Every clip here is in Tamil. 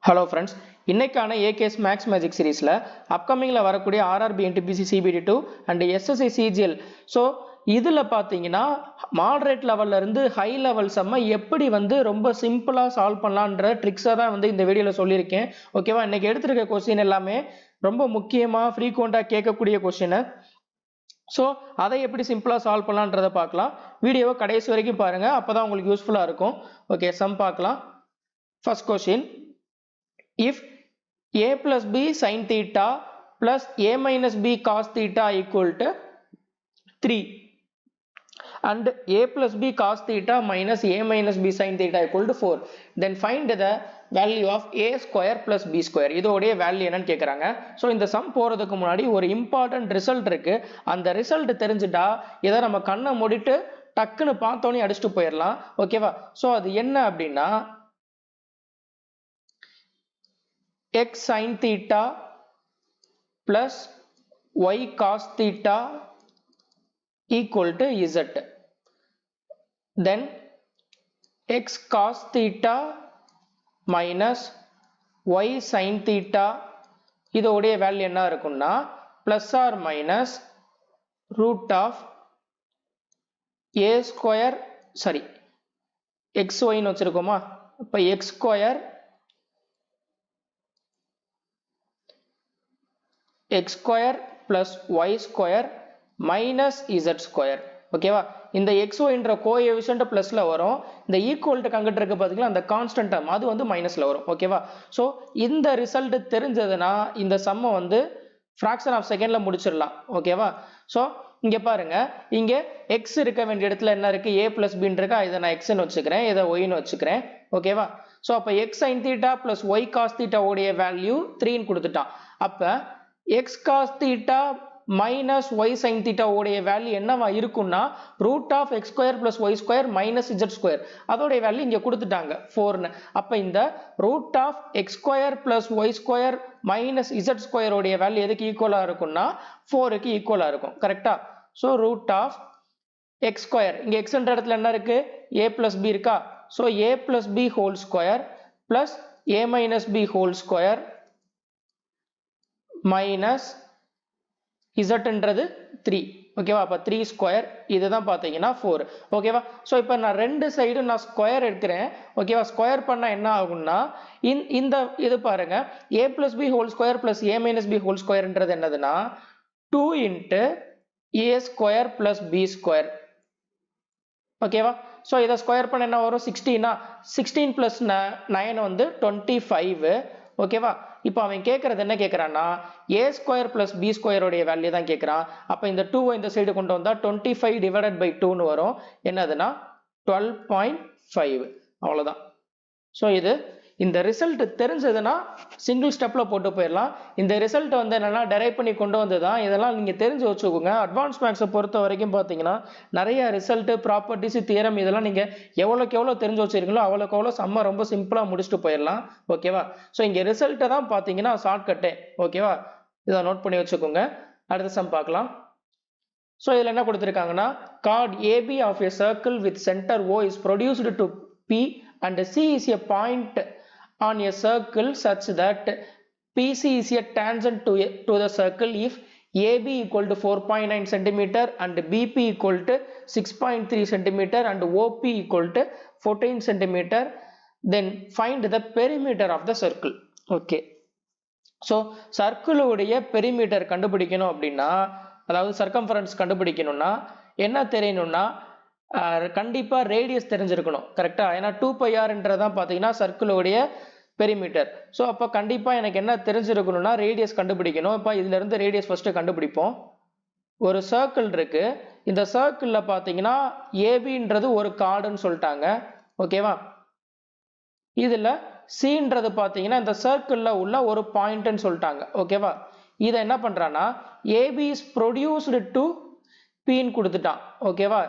Hello friends, இன்னைக்கான AKS Max Magic Seriesல upcomingல வரக்கூடிய RRB NTPC CBD2 and SSC CGL. So இதுல பாத்தீங்கன்னா மாடரேட் லெவல்ல இருந்து ஹை லெவல் சம்ம எப்படி வந்து ரொம்ப சிம்பிளா சால்வ் பண்ணலாம்ன்ற ட்ரிக்ஸை தான் வந்து இந்த வீடியோல சொல்லியிருக்கேன். ஓகேவா? இன்னைக்கு எடுத்திருக்க क्वेश्चन எல்லாமே ரொம்ப முக்கியமா ஃப்ரீக்வெண்டா கேட்கக்கூடிய क्वेश्चन. சோ அதை எப்படி சிம்பிளா சால்வ் பண்ணலாம்ன்றத பார்க்கலாம். வீடியோவை கடைசி வரைக்கும் பாருங்க, அப்பதான் உங்களுக்கு யூஸ்ஃபுல்லா இருக்கும். ஓகே, சம் பார்க்கலாம். First question. If a plus b sin theta plus a minus b cos theta equal to 3 and a plus b cos theta minus a minus b sin theta equal to 4, then find the value of a square plus b square. இதோடைய வேல்யூ என்னன்னு கேக்குறாங்க. சோ இந்த சம் போறதுக்கு முன்னாடி ஒரு இம்பார்ட்டன்ட் ரிசல்ட் இருக்கு. அந்த ரிசல்ட் தெரிஞ்சிட்டா இத நம்ம கண்ணை மூடிட்டு டக்குன்னு பார்த்தோனே அடிச்சிட்டு போயிடலாம். ஓகேவா? சோ அது என்ன அப்படின்னா x sin theta plus y cos theta equal to z. Then x cos theta minus y sin theta இதோடைய வேல்யூ என்ன இருக்கும்னா plus or minus root of a square xy ன்னு வச்சிருக்கோமா? அப்ப x square x square plus y square minus z square. ஓகேவா? இந்த xy என்ற கோஎஃபிஷியன்ட் பிளஸ்ல வரும். இந்த ஈக்குவல் டு அங்கிட்டு இருக்கு பாத்தீங்களா, அந்த கான்ஸ்டன்ட் டேர்ம் அது வந்து மைனஸ்ல வரும். ஓகேவா? சோ இந்த ரிசல்ட் தெரிஞ்சதுன்னா இந்த சம்ம வந்து ஃபிராக்ஷன் ஆஃப் செகண்ட்ல முடிச்சிடலாம். ஓகேவா? சோ இங்க பாருங்க, இங்க x இருக்க வேண்டிய இடத்துல என்ன இருக்கு, a plus b இருக்கா, இதை நான் x ன்னு வச்சுக்கிறேன், இதை y ன்னு வச்சுக்கிறேன். ஓகேவா? சோ அப்ப x sin theta plus y cos theta உடைய வேல்யூ 3 ன்னு கொடுத்துட்டான். அப்ப x cos theta minus y sin theta உடைய வேல்யூ என்னவா இருக்கும்னா root of x square plus y square minus z square. அதோடைய வேல்யூ இங்க கொடுத்துட்டாங்க 4 ன்னு. அப்ப இந்த root of x square plus y square minus z square உடைய வேல்யூ எதுக்கு ஈக்குவலா இருக்கும்னா 4 க்கு ஈக்குவலா இருக்கும். கரெக்ட்டா? So root of x square, இங்க x என்ற இடத்துல என்ன இருக்கு, a plus b இருக்கா? So a plus b whole square plus a minus b whole square minus z என்றது 3. ஓகேவா? அப்ப 3 ஸ்கொயர், இதுதான் பாத்தீங்கன்னா 4. ஓகேவா? சோ இப்போ நான் ரெண்டு சைடு நான் ஸ்கொயர் எடுக்கிறேன். ஓகேவா? ஸ்கொயர் பண்ணா என்ன ஆகும்னா இந்த இது பாருங்க, a plus b whole square plus a minus b whole square என்றது என்னதுன்னா 2 into a square plus b square. ஓகேவா? சோ இத ஸ்கொயர் பண்ண என்ன வரும், 16 16 plus 9 வந்து 25. ஓகேவா? இப்போ அவன் கேக்குறது என்ன கேக்குறான்னா a square plus b square உடைய வேல்யூ தான் கேக்குறான். அப்ப இந்த 2 இந்த சைடு கொண்டு வந்தா 25 divided by 2 ன்னு வரும். என்னதுன்னா 12.5. அவ்வளவுதான். சோ இது இந்த ரிசல்ட் தெரிஞ்சதுன்னா சிங்கிள் ஸ்டெப்ல போட்டு போயிடலாம். இந்த ரிசல்ட் வந்து என்னன்னா டெரைவ் பண்ணி கொண்டு வந்ததுதான். இதெல்லாம் நீங்க தெரிஞ்சு வச்சுக்கோங்க. அட்வான்ஸ் மேக்ஸை பொறுத்த வரைக்கும் பாத்தீங்கன்னா நிறைய ரிசல்ட், ப்ராப்பர்ட்டிஸ், தியரம் இதெல்லாம் நீங்க எவ்வளவுக்கு எவ்வளவு தெரிஞ்சு வச்சிருக்கீங்களோ அவ்வளவுக்கு எவ்வளவு சம்ம ரொம்ப சிம்பிளா முடிச்சுட்டு போயிடலாம். ஓகேவா? சோ இங்க ரிசல்ட்டை தான் பாத்தீங்கன்னா ஷார்ட் கட்டே. ஓகேவா? இதை நோட் பண்ணி வச்சுக்கோங்க. அடுத்த சம் பார்க்கலாம். சோ இதுல என்ன கொடுத்திருக்காங்கன்னா chord AB of a circle with center O is produced to P and C is a point on a circle such that PC is a tangent to the circle if AB equal to 4.9 cm and BP equal to 6.3 cm and OP equal to 14 cm, then find the perimeter of the circle. Okay. So circle உடைய perimeter கண்டுபிடிக்கணும் அப்படின்னா, அதாவது circumference கண்டுபிடிக்கணும்னா என்ன தெரியணும்னா கண்டிப்பா ரேடியஸ் தெரிஞ்சிருக்கணும். கரெக்டா? ஏன்னா 2πr என்றதான் பாத்தீங்கன்னா சர்க்கிளோடைய பெரிமீட்டர். சோ அப்ப கண்டிப்பா எனக்கு என்ன தெரிஞ்சிருக்கணும்னா ரேடியஸ் கண்டுபிடிக்கணும். இப்ப இதுல இருந்து ரேடியஸ் ஃபர்ஸ்ட் கண்டுபிடிப்போம். ஒரு சர்க்கிள் இருக்கு. இந்த சர்க்கிள்ல பாத்தீங்கன்னா ஏபின்றது ஒரு கார்டுன்னு சொல்லிட்டாங்க. ஓகேவா? இதுல சின்றது பாத்தீங்கன்னா இந்த சர்க்கிள்ல உள்ள ஒரு பாயிண்ட்னு சொல்லிட்டாங்க. ஓகேவா? இத என்ன பண்றானா AB is produced to P ன்னு கொடுத்துட்டான். ஓகேவா?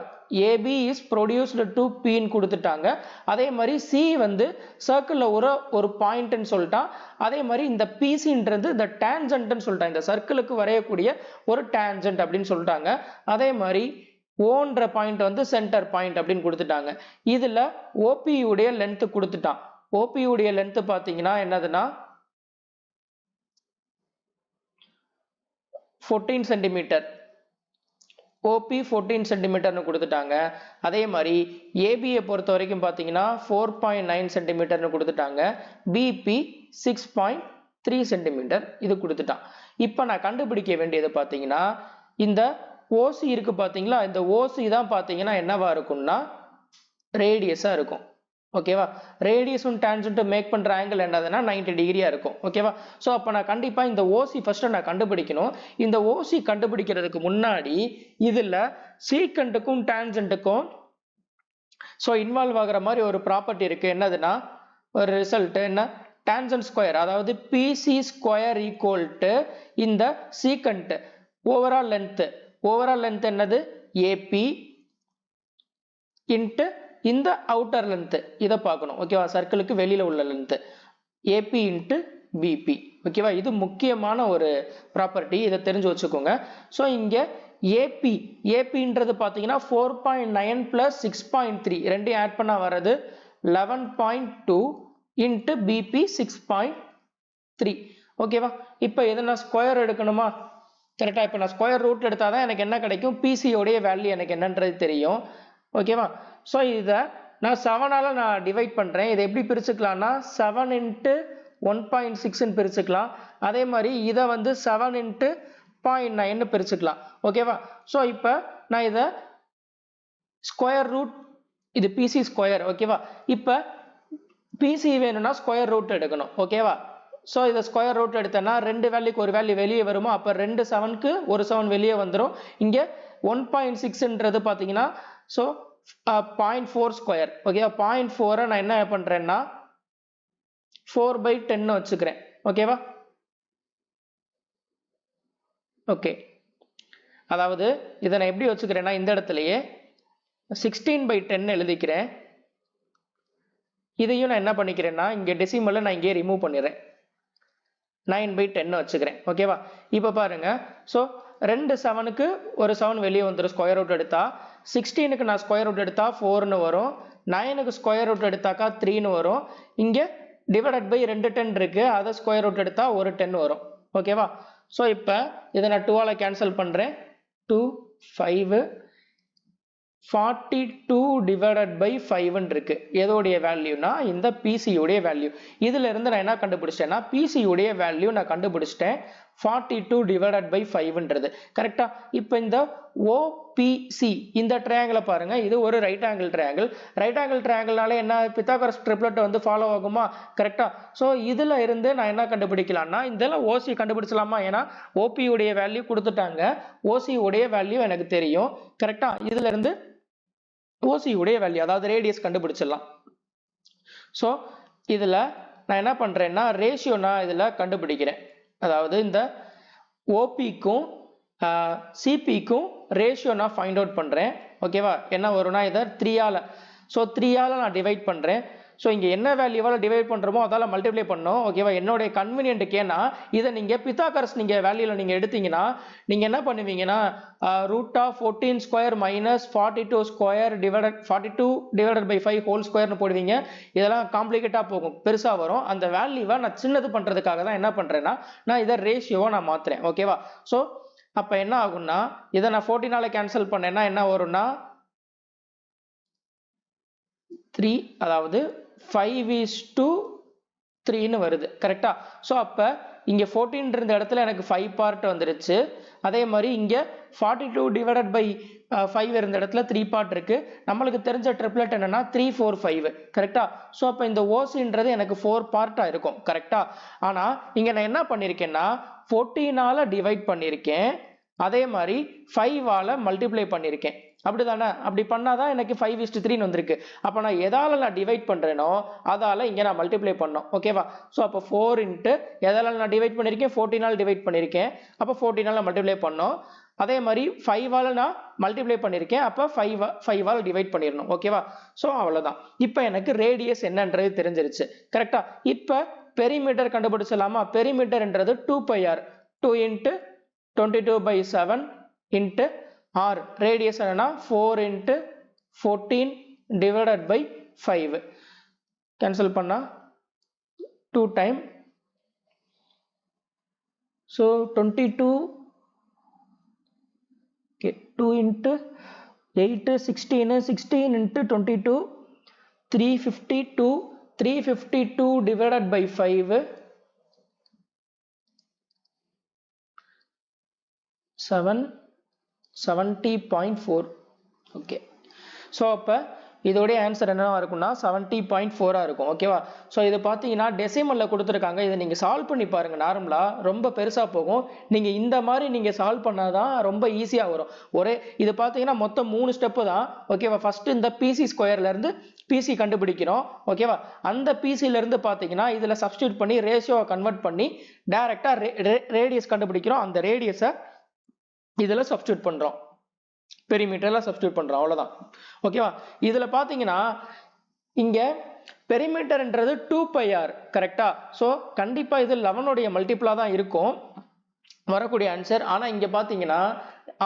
AB is produced to P ன்னு கொடுத்துட்டாங்க. அதே மாதிரி C வந்து சர்க்கிள்ல ஒரு பாயிண்ட்னு சொல்லிட்டான். அதே மாதிரி இந்த PCன்றது இந்த டான்ஜென்ட்னு சொல்லிட்டான். இந்த சர்க்கிளுக்கு வரையக்கூடிய ஒரு டான்ஜென்ட் அப்படின்னு சொல்லிட்டாங்க. அதே மாதிரி ஓன்ற பாயிண்ட் வந்து சென்டர் பாயிண்ட் அப்படின்னு கொடுத்துட்டாங்க. இதுல OP உடைய லென்த் கொடுத்துட்டான். OP உடைய லென்த் பாத்தீங்கன்னா என்னதுன்னா 14 சென்டிமீட்டர். OP 14 சென்டிமீட்டர்னு கொடுத்துட்டாங்க. அதே மாதிரி ABயை பொறுத்த வரைக்கும் பார்த்தீங்கன்னா 4.9 சென்டிமீட்டர்னு கொடுத்துட்டாங்க. BP 6.3 சென்டிமீட்டர் இது கொடுத்துட்டான். இப்போ நான் கண்டுபிடிக்க வேண்டியது பார்த்தீங்கன்னா இந்த OC இருக்கு பார்த்தீங்களா, இந்த OC தான் பார்த்தீங்கன்னா என்னவா இருக்கும்னா ரேடியஸா இருக்கும். ஓகேவா? ரேடியஸும் டான்ஜென்ட்டும் மேக் பண்ற ஆங்கிள் என்னதுன்னா 90 டிகிரியா இருக்கும். ஓகேவா? ஸோ அப்போ நான் கண்டிப்பா இந்த OC ஃபர்ஸ்ட் நான் கண்டுபிடிக்கணும். இந்த OC கண்டுபிடிக்கிறதுக்கு முன்னாடி இதுல சீக்கண்ட்டுக்கும் டான்ஜென்ட்டுக்கும் ஸோ இன்வால்வ் ஆகிற மாதிரி ஒரு ப்ராப்பர்ட்டி இருக்கு. என்னதுன்னா ஒரு ரிசல்ட் என்ன, டான்ஜென்ட் ஸ்கொயர், அதாவது PC ஸ்கொயர் ஈக்குவல் டு இந்த சீக்கண்ட் ஓவரால் லென்த் என்னது AP இன்ட்டு இந்த அவுட்டர் லென்த் இதை பார்க்கணும். ஓகேவா? சர்க்கிளுக்கு வெளியில உள்ள லென்த் AP இன்ட்டு BP. ஓகேவா? இது முக்கியமான ஒரு ப்ராப்பர்ட்டி, இதை தெரிஞ்சு வச்சுக்கோங்க. ஸோ இங்க ஏபின்றது பார்த்தீங்கன்னா 4.9 பிளஸ் 6.3 ரெண்டையும் ஆட் பண்ணா வர்றது 11.2 இன்ட்டு பிபி 6.3. ஓகேவா? இப்போ எதை நான் ஸ்கொயர் எடுக்கணுமா? கரெக்டா? இப்போ நான் ஸ்கொயர் ரூட் எடுத்தாதான் எனக்கு என்ன கிடைக்கும், பிசியோடைய வேல்யூ எனக்கு என்னன்றது தெரியும். ஓகேவா? ஸோ இதை நான் 7ஆல நான் டிவைட் பண்றேன். இதை எப்படி பிரிச்சுக்கலாம்னா 7 இன்ட்டு 1.6 பிரிச்சுக்கலாம். அதே மாதிரி இதை வந்து 7 இன்ட்டு 0.9 பிரிச்சுக்கலாம். ஓகேவா? ஸோ இப்போ நான் இதை ஸ்கொயர் ரூட், இது பிசி ஸ்கொயர். ஓகேவா? இப்போ பிசி வேணும்னா ஸ்கொயர் ரூட் எடுக்கணும். ஓகேவா? ஸோ இதை ஸ்கொயர் ரூட் எடுத்தேன்னா ரெண்டு வேல்யூக்கு ஒரு வேல்யூ வெளியே வருமோ, அப்போ 2 7க்கு ஒரு 7 வெளியே வந்துடும். இங்கே 1.6ன்றது பார்த்தீங்கன்னா ஸோ 0.4 ஸ்கொயர். ஓகேவா? 0.4 நான் என்ன பண்றேன்னா 4/10 வச்சுக்கிறேன். ஓகேவா? ஓகே, அதாவது இதை நான் எப்படி வச்சுக்கிறேன்னா இந்த இடத்துலயே 16/10 எழுதிக்கிறேன். இதையும் நான் என்ன பண்ணிக்கிறேன்னா இங்க டெசிமல்ல நான் இங்கே ரிமூவ் பண்ணிடுறேன், 9/10 வச்சுக்கிறேன். ஓகேவா? இப்போ பாருங்க, ஸோ 2 7க்கு ஒரு 7 வெளியே வந்துடும். ஸ்கொயர் ரூட் எடுத்தா 16க்கு நான் ஸ்கொயர் ரூட் எடுத்தா 4ன்னு வரும். 9க்கு ஸ்கொயர் ரூட் எடுத்தாக்கா 3ன்னு வரும். இங்க டிவைடட் பை 2 10 இருக்கு, அதை ஸ்கொயர் ரூட் எடுத்தா ஒரு 10 வரும். ஓகேவா? ஸோ இப்போ இதை நான் 2ஆல கேன்சல் பண்றேன். 2 5 42 டிவைடட் பை 5 இருக்கு. எதோடைய வேல்யூனா இந்த பிசி உடைய வேல்யூ. இதுல இருந்து நான் என்ன கண்டுபிடிச்சிட்டேன்னா பிசி உடைய வேல்யூ நான் கண்டுபிடிச்சிட்டேன் 42 டிவைடட் பை 5ன்றது. கரெக்டா? இப்போ இந்த ஓபிசி இந்த ட்ரையாங்கிளை பாருங்க, இது ஒரு right angle triangle. Right angle ட்ரையாங்கிள்னால என்ன, பித்தாகரஸ் ட்ரிப்லெட் வந்து ஃபாலோ ஆகுமா? கரெக்டா? ஸோ இதுல இருந்து நான் என்ன கண்டுபிடிக்கலாம்னா இதெல்லாம் ஓசி கண்டுபிடிச்சலாமா? ஏன்னா ஓபி உடைய வேல்யூ கொடுத்துட்டாங்க, ஓசி உடைய வேல்யூ எனக்கு தெரியும். கரெக்டா? இதுல இருந்து ஓசி உடைய வேல்யூ அதாவது ரேடியஸ் கண்டுபிடிச்சிடலாம். ஸோ இதுல நான் என்ன பண்றேன்னா ரேஷியோ நான் இதுல கண்டுபிடிக்கிறேன். அதாவது இந்த ஓபிக்கும் சிபிக்கும் ரேஷியோ நான் ஃபைண்ட் அவுட் பண்றேன். ஓகேவா? என்ன வரும்னா இதை 3ஆல, ஸோ 3ஆல நான் டிவைட் பண்றேன். ஸோ இங்கே என்ன வேல்யூவால் டிவைட் பண்ணுறோமோ அதால் மல்டிப்ளை பண்ணோம். ஓகேவா? என்னுடைய கன்வீனியன்ட்டுக்கு ஏன்னா இதை நீங்கள் பித்தாகரஸ் நீங்கள் வேல்யூவில் நீங்கள் எடுத்தீங்கன்னா நீங்கள் என்ன பண்ணுவீங்கன்னா √14 square minus 42 square divided 42 divided by 5 whole ஸ்கொயர்னு போடுவீங்க. இதெல்லாம் காம்ப்ளிகேட்டாக போகும், பெருசாக வரும். அந்த வேல்யூவை நான் சின்னது பண்ணுறதுக்காக தான் என்ன பண்ணுறேன்னா நான் இதை ரேஷியோவை நான் மாற்றுறேன். ஓகேவா? ஸோ அப்போ என்ன ஆகும்னா இதை நான் 14ஆல கேன்சல் பண்ணேன்னா என்ன வரும்னா 3, அதாவது 5:3ன்னு வருது. கரெக்டா? ஸோ அப்போ இங்கே 14 இருந்த இடத்துல எனக்கு 5 பார்ட் வந்துருச்சு. அதே மாதிரி இங்கே 42 டிவைடட் பை 5 இருந்த இடத்துல 3 பார்ட் இருக்கு. நம்மளுக்கு தெரிஞ்ச ட்ரிப்லெட் என்னன்னா 3 4 5. கரெக்டா? ஸோ அப்போ இந்த ஓசின்றது எனக்கு 4 பார்ட்டா இருக்கும். கரெக்டா? ஆனா இங்க நான் என்ன பண்ணிருக்கேன்னா 14ஆல டிவைட் பண்ணிருக்கேன், அதே மாதிரி 5ஆல மல்டிப்ளை பண்ணிருக்கேன். அப்படிதானே? அப்படி பண்ணாதான் எனக்கு 5:3 வந்திருக்கு. அப்ப நான் எதால நான் டிவைட் பண்றேனோ அதால இங்க நான் மல்டிப்ளை பண்ணோம். ஓகேவா? ஸோ அப்போ 4 இன்ட்டு எதால நான் டிவைட் பண்ணிருக்கேன், 14ஆல டிவைட் பண்ணிருக்கேன். அப்போ 14ஆல மல்டிப்ளை பண்ணோம். அதே மாதிரி 5ஆல நான் மல்டிப்ளை பண்ணிருக்கேன், அப்போ 5ஆல டிவைட் பண்ணிடணும். ஓகேவா? ஸோ அவ்வளவுதான். இப்போ எனக்கு ரேடியஸ் என்னன்றது தெரிஞ்சிருச்சு. கரெக்டா? இப்போ பெரிமீட்டர் கண்டுபிடிச்சலாமா? பெரிமீட்டர்ன்றது 2πr, 2 into 22/7 into R. Radius என்னன்னா 4 இன்ட்டு 14 டிவைடட் பை 5. கேன்சல் பண்ணா 2 time, so 22, okay, 2 into 8, 16, 16 into 22, 352, 352 divided by 5, 70.4. okay, so அப்ப இதோடைய ஆன்சர் என்னவா இருக்கும்னா 70.4 இருக்கும். ஓகேவா? ஸோ இது பார்த்தீங்கன்னா டெசிமலில் கொடுத்துருக்காங்க. இதை நீங்கள் சால்வ் பண்ணி பாருங்கள். நார்மலாக ரொம்ப பெருசாக போகும். நீங்கள் இந்த மாதிரி நீங்கள் சால்வ் பண்ணாதான் ரொம்ப ஈஸியாக வரும். இது பார்த்தீங்கன்னா மொத்தம் 3 ஸ்டெப்பு தான். ஓகேவா? ஃபர்ஸ்ட் இந்த பிசி ஸ்கொயர்லேருந்து பிசி கண்டுபிடிக்கிறோம். ஓகேவா? அந்த பிசிலேருந்து பார்த்தீங்கன்னா இதில் சப்ஸ்டியூட் பண்ணி ரேஷியோவை கன்வெர்ட் பண்ணி டைரெக்டாக ரேடியஸ் கண்டுபிடிக்கிறோம். அந்த ரேடியஸை இதில் சப்ஸ்டியூட் பண்ணுறோம். பெரிமீட்டர்ல சப்ஸ்டியூட் பண்றோம். அவ்வளவுதான். ஓகேவா? இதுல பாத்தீங்கன்னா இங்க பெரிமீட்டர்ன்றது 2πr. கரெக்டா? சோ கண்டிப்பா இது 11 உடைய மல்டிபிளா தான் இருக்கும் வரக்கூடிய ஆன்சர். ஆனா இங்க பாத்தீங்கன்னா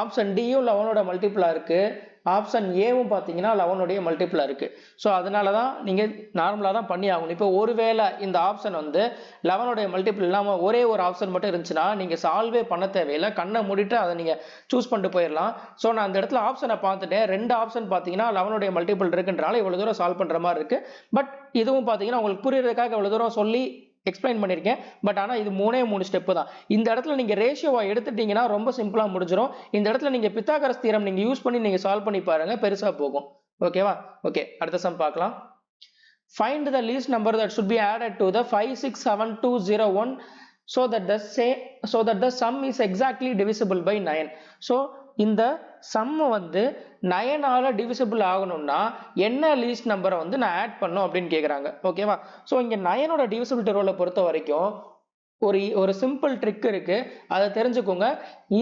ஆப்ஷன் டியும் 11 ஓட மல்டிபிளா இருக்கு, ஆப்ஷன் ஏவும் பார்த்தீங்கன்னா 11 உடைய மல்டிபிளா இருக்கு. ஸோ அதனால தான் நீங்கள் நார்மலாக தான் பண்ணி ஆகணும். இப்போ ஒருவேளை இந்த ஆப்ஷன் வந்து 11 உடைய மல்டிபிள் இல்லாமல் ஒரே ஒரு ஆப்ஷன் மட்டும் இருந்துச்சுன்னா நீங்கள் சால்வே பண்ண தேவையில்லை, கண்ணை மூடிட்டு அதை நீங்கள் சூஸ் பண்ணிட்டு போயிடலாம். ஸோ நான் அந்த இடத்துல ஆப்ஷனை பார்த்துட்டேன், 2 ஆப்ஷன் பார்த்தீங்கன்னா 11 உடைய மல்டிபிள் இருக்குன்றனால இவ்வளோ தூரம் சால்வ் பண்ணுற மாதிரி இருக்கு. பட் இதுவும் பார்த்தீங்கன்னா உங்களுக்கு புரியறதுக்காக இவ்வளோ தூரம் சொல்லி எக்ஸ்பிளைன் பண்ணியிருக்கேன். பட் ஆனால் இது 3 ஸ்டெப்பு தான். இந்த இடத்துல நீங்க ரேஷியோவை எடுத்துட்டீங்கன்னா ரொம்ப சிம்பிளா முடிஞ்சிடும். இந்த இடத்துல நீங்க பித்தாகரஸ் தியரம் நீங்க யூஸ் பண்ணி நீங்க சால்வ் பண்ணி பாருங்க, பெருசா போகும். ஓகேவா? ஓகே, அடுத்த சம் பார்க்கலாம். Find the least number that should be added to the 567201 so that the sum is exactly divisible by 9. So இந்த சம் வந்து 9ஆல டிவிசிபிள் ஆகணும்னா என்ன லீஸ்ட் நம்பரை வந்து நான் ஆட் பண்ணும் அப்படின்னு கேட்குறாங்க. ஓகேவா? ஸோ இங்கே 9ஓட டிவிசிபிலிட்டி ரோலை பொறுத்த வரைக்கும் ஒரு சிம்பிள் ட்ரிக் இருக்கு, அதை தெரிஞ்சுக்கோங்க.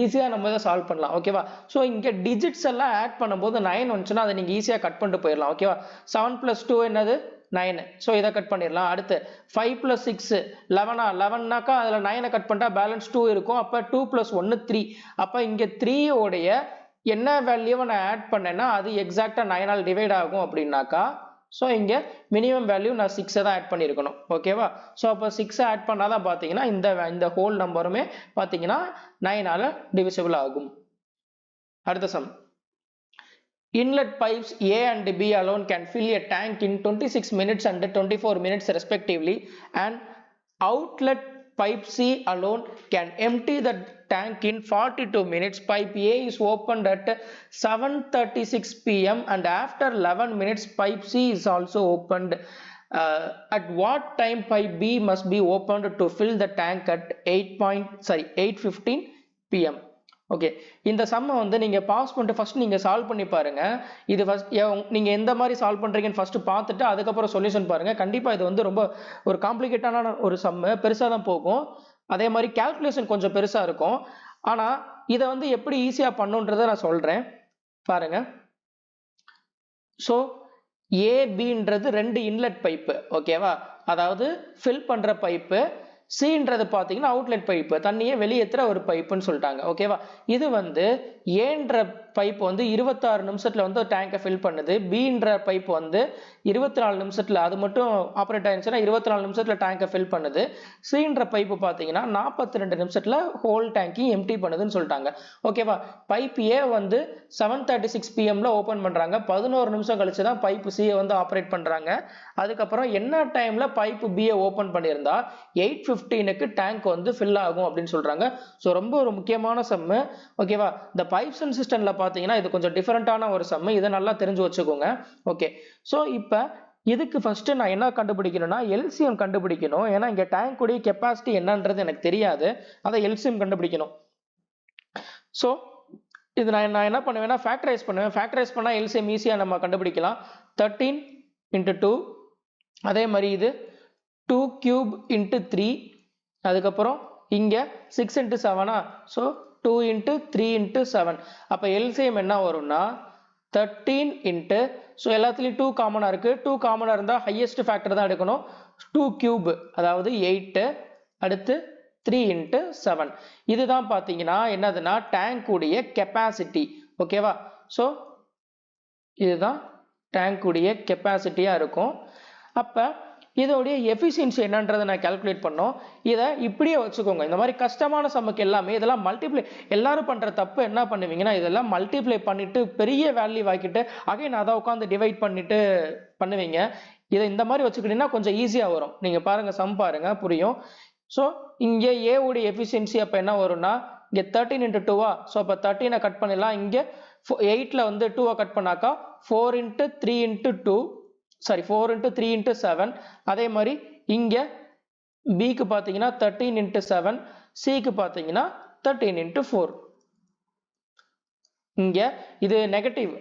ஈஸியாக நம்ம இதை சால்வ் பண்ணலாம். ஓகேவா? ஸோ இங்கே டிஜிட்ஸ் எல்லாம் ஆட் பண்ணும்போது 9 வந்துச்சுன்னா அதை நீங்கள் ஈஸியாக கட் பண்ணிட்டு போயிடலாம். ஓகேவா? 7 + 2 என்னது 9. ஸோ இதை கட் பண்ணிடலாம். அடுத்து 5 + 6 11னாக்கா அதில் 9 கட் பண்ணிட்டா பேலன்ஸ் 2 இருக்கும். அப்போ 2 + 1 3. அப்போ இங்கே 3 உடைய என்ன வேல்யூவை நான் ஆட் பண்ணேன்னா அது எக்ஸாக்டா 9ஆல் டிவைட் ஆகும் அப்படின்னாக்கா ஸோ இங்கே மினிமம் வேல்யூ நான் 6 தான் ஆட் பண்ணியிருக்கணும். ஓகேவா? ஸோ அப்போ 6 ஆட் பண்ணாதான் பார்த்தீங்கன்னா இந்த ஹோல் நம்பருமே பார்த்தீங்கன்னா 9ஆல டிவிசிபிள் ஆகும். அடுத்த some. Inlet pipes A and B alone can fill a tank in 26 minutes and 24 minutes respectively, and outlet pipe C alone can empty the tank in 42 minutes. Pipe A is opened at 7:36 p.m. and after 11 minutes pipe C is also opened. At what time pipe B must be opened to fill the tank at 8:15 p.m. Okay, இந்த சம்மை வந்து நீங்கள் பாஸ் பண்ணிட்டு ஃபர்ஸ்ட் நீங்கள் சால்வ் பண்ணி பாருங்க. இது ஃபர்ஸ்ட் நீங்கள் எந்த மாதிரி சால்வ் பண்ணுறீங்கன்னு ஃபர்ஸ்ட் பார்த்துட்டு அதுக்கப்புறம் சொல்யூஷன் பாருங்க. கண்டிப்பாக இது வந்து ரொம்ப ஒரு காம்ப்ளிகேட்டான ஒரு சம்மு, பெருசாக தான் போகும். அதே மாதிரி கால்குலேஷன் கொஞ்சம் பெருசாக இருக்கும். ஆனால் இதை வந்து எப்படி ஈஸியாக பண்ணுன்றதை நான் சொல்கிறேன் பாருங்க. ஸோ ஏபின்றது 2 இன்லெட் பைப்பு. ஓகேவா? அதாவது ஃபில் பண்ணுற பைப்பு. சின்றது பார்த்தீங்கன்னா அவுட்லெட் பைப்பு, தண்ணியை வெளியேற்றுற ஒரு பைப்புன்னு சொல்லிட்டாங்க. ஓகேவா? இது வந்து ஏன்ற பைப் வந்து 26 நிமிஷத்துல வந்து டேங்கை ஃபில் பண்ணுது. பின்ற பைப் வந்து 24 நிமிஷத்துல, அது மட்டும் ஆப்ரேட் ஆயிருச்சுன்னா 24 நிமிஷத்துல டேங்கை ஃபில் பண்ணுது. சின்ற பைப்பு பார்த்தீங்கன்னா 42 நிமிஷத்துல ஹோல் டேங்கையும் எம்டி பண்ணுதுன்னு சொல்லிட்டாங்க. ஓகேவா? பைப் ஏ வந்து 7:36 PM ஓப்பன் பண்றாங்க. 11 நிமிஷம் கழிச்சு தான் பைப் சியை வந்து ஆப்ரேட் பண்றாங்க. அதுக்கப்புறம் என்ன டைம்ல பைப் பியை ஓப்பன் பண்ணியிருந்தா 8:15க்கு டேங்க் வந்து ஃபில் ஆகும் அப்படின்னு சொல்றாங்க. ஸோ ரொம்ப ஒரு முக்கியமான சம்மு. ஓகேவா? இந்த பைப்ஸ் அண்ட் சிஸ்டம்ல பார்த்தீங்கன்னா இது கொஞ்சம் டிஃபரெண்டான ஒரு சம்மு, இதை நல்லா தெரிஞ்சு வச்சுக்கோங்க. ஓகே, ஸோ இப்போ இதுக்கு ஃபர்ஸ்ட் நான் என்ன கண்டுபிடிக்கணும்னா எல்சிஎம் கண்டுபிடிக்கணும். ஏன்னா இங்க டேங்க் உடைய கெப்பாசிட்டி என்னன்றது எனக்கு தெரியாது, அதை எல்சிஎம் கண்டுபிடிக்கணும். ஸோ இது நான் என்ன பண்ணுவேன்னா ஃபேக்டரைஸ் பண்ணுவேன். ஃபேக்டரைஸ் பண்ணா எல்சிஎம் ஈஸியா நம்ம கண்டுபிடிக்கலாம். 13 × 2, அதே மாதிரி இது 2³ × 3, அதுக்கப்புறம் இங்க 6 × 7. ஸோ 2 × 3 × 7. அப்ப எல்சிஎம் என்ன வரும்னா 13 ஸோ எல்லாத்துலயும் 2 காமனா இருக்கு. 2 காமனா இருந்தா ஹையஸ்ட் ஃபேக்டர் தான் எடுக்கணும். 2³ அதாவது 8, அடுத்து 3 × 7. இதுதான் பாத்தீங்கன்னா என்னதுன்னா டேங்க் உடைய கெப்பாசிட்டி. ஓகேவா? ஸோ இதுதான் டேங்க் உடைய கெப்பாசிட்டியா இருக்கும். அப்ப இதோடைய எஃபிஷியன்சி என்னன்றதை நான் கால்குலேட் பண்ணோம். இதை இப்படியே வச்சுக்கோங்க. இந்த மாதிரி கஷ்டமான சம்முக்கு எல்லாமே இதெல்லாம் மல்டிப்ளை, எல்லாரும் பண்ற தப்பு என்ன பண்ணுவீங்கன்னா இதெல்லாம் மல்டிப்ளை பண்ணிட்டு பெரிய வேல்யூ ஆக்கிட்டு அகைன் அதை உட்காந்து டிவைட் பண்ணிட்டு பண்ணுவீங்க. இதை இந்த மாதிரி வச்சுக்கிட்டீங்கன்னா கொஞ்சம் ஈஸியா வரும். நீங்க பாருங்க, சம் பாருங்க புரியும். ஸோ இங்கே ஏ உடைய எஃபிஷியன்சி அப்போ என்ன வரும்னா இங்கே 13 into 2வா, ஸோ அப்போ 13 கட் பண்ணிடலாம். இங்கே 8ல் வந்து 2 கட் பண்ணாக்கா 4 into 3 into 2, sorry 4 into 3 into 7. அதே மாதிரி இங்கே பிக்கு பார்த்தீங்கன்னா 13 into 7, சிக்கு பார்த்தீங்கன்னா 13 into 4. இங்கே இது நெகட்டிவ்,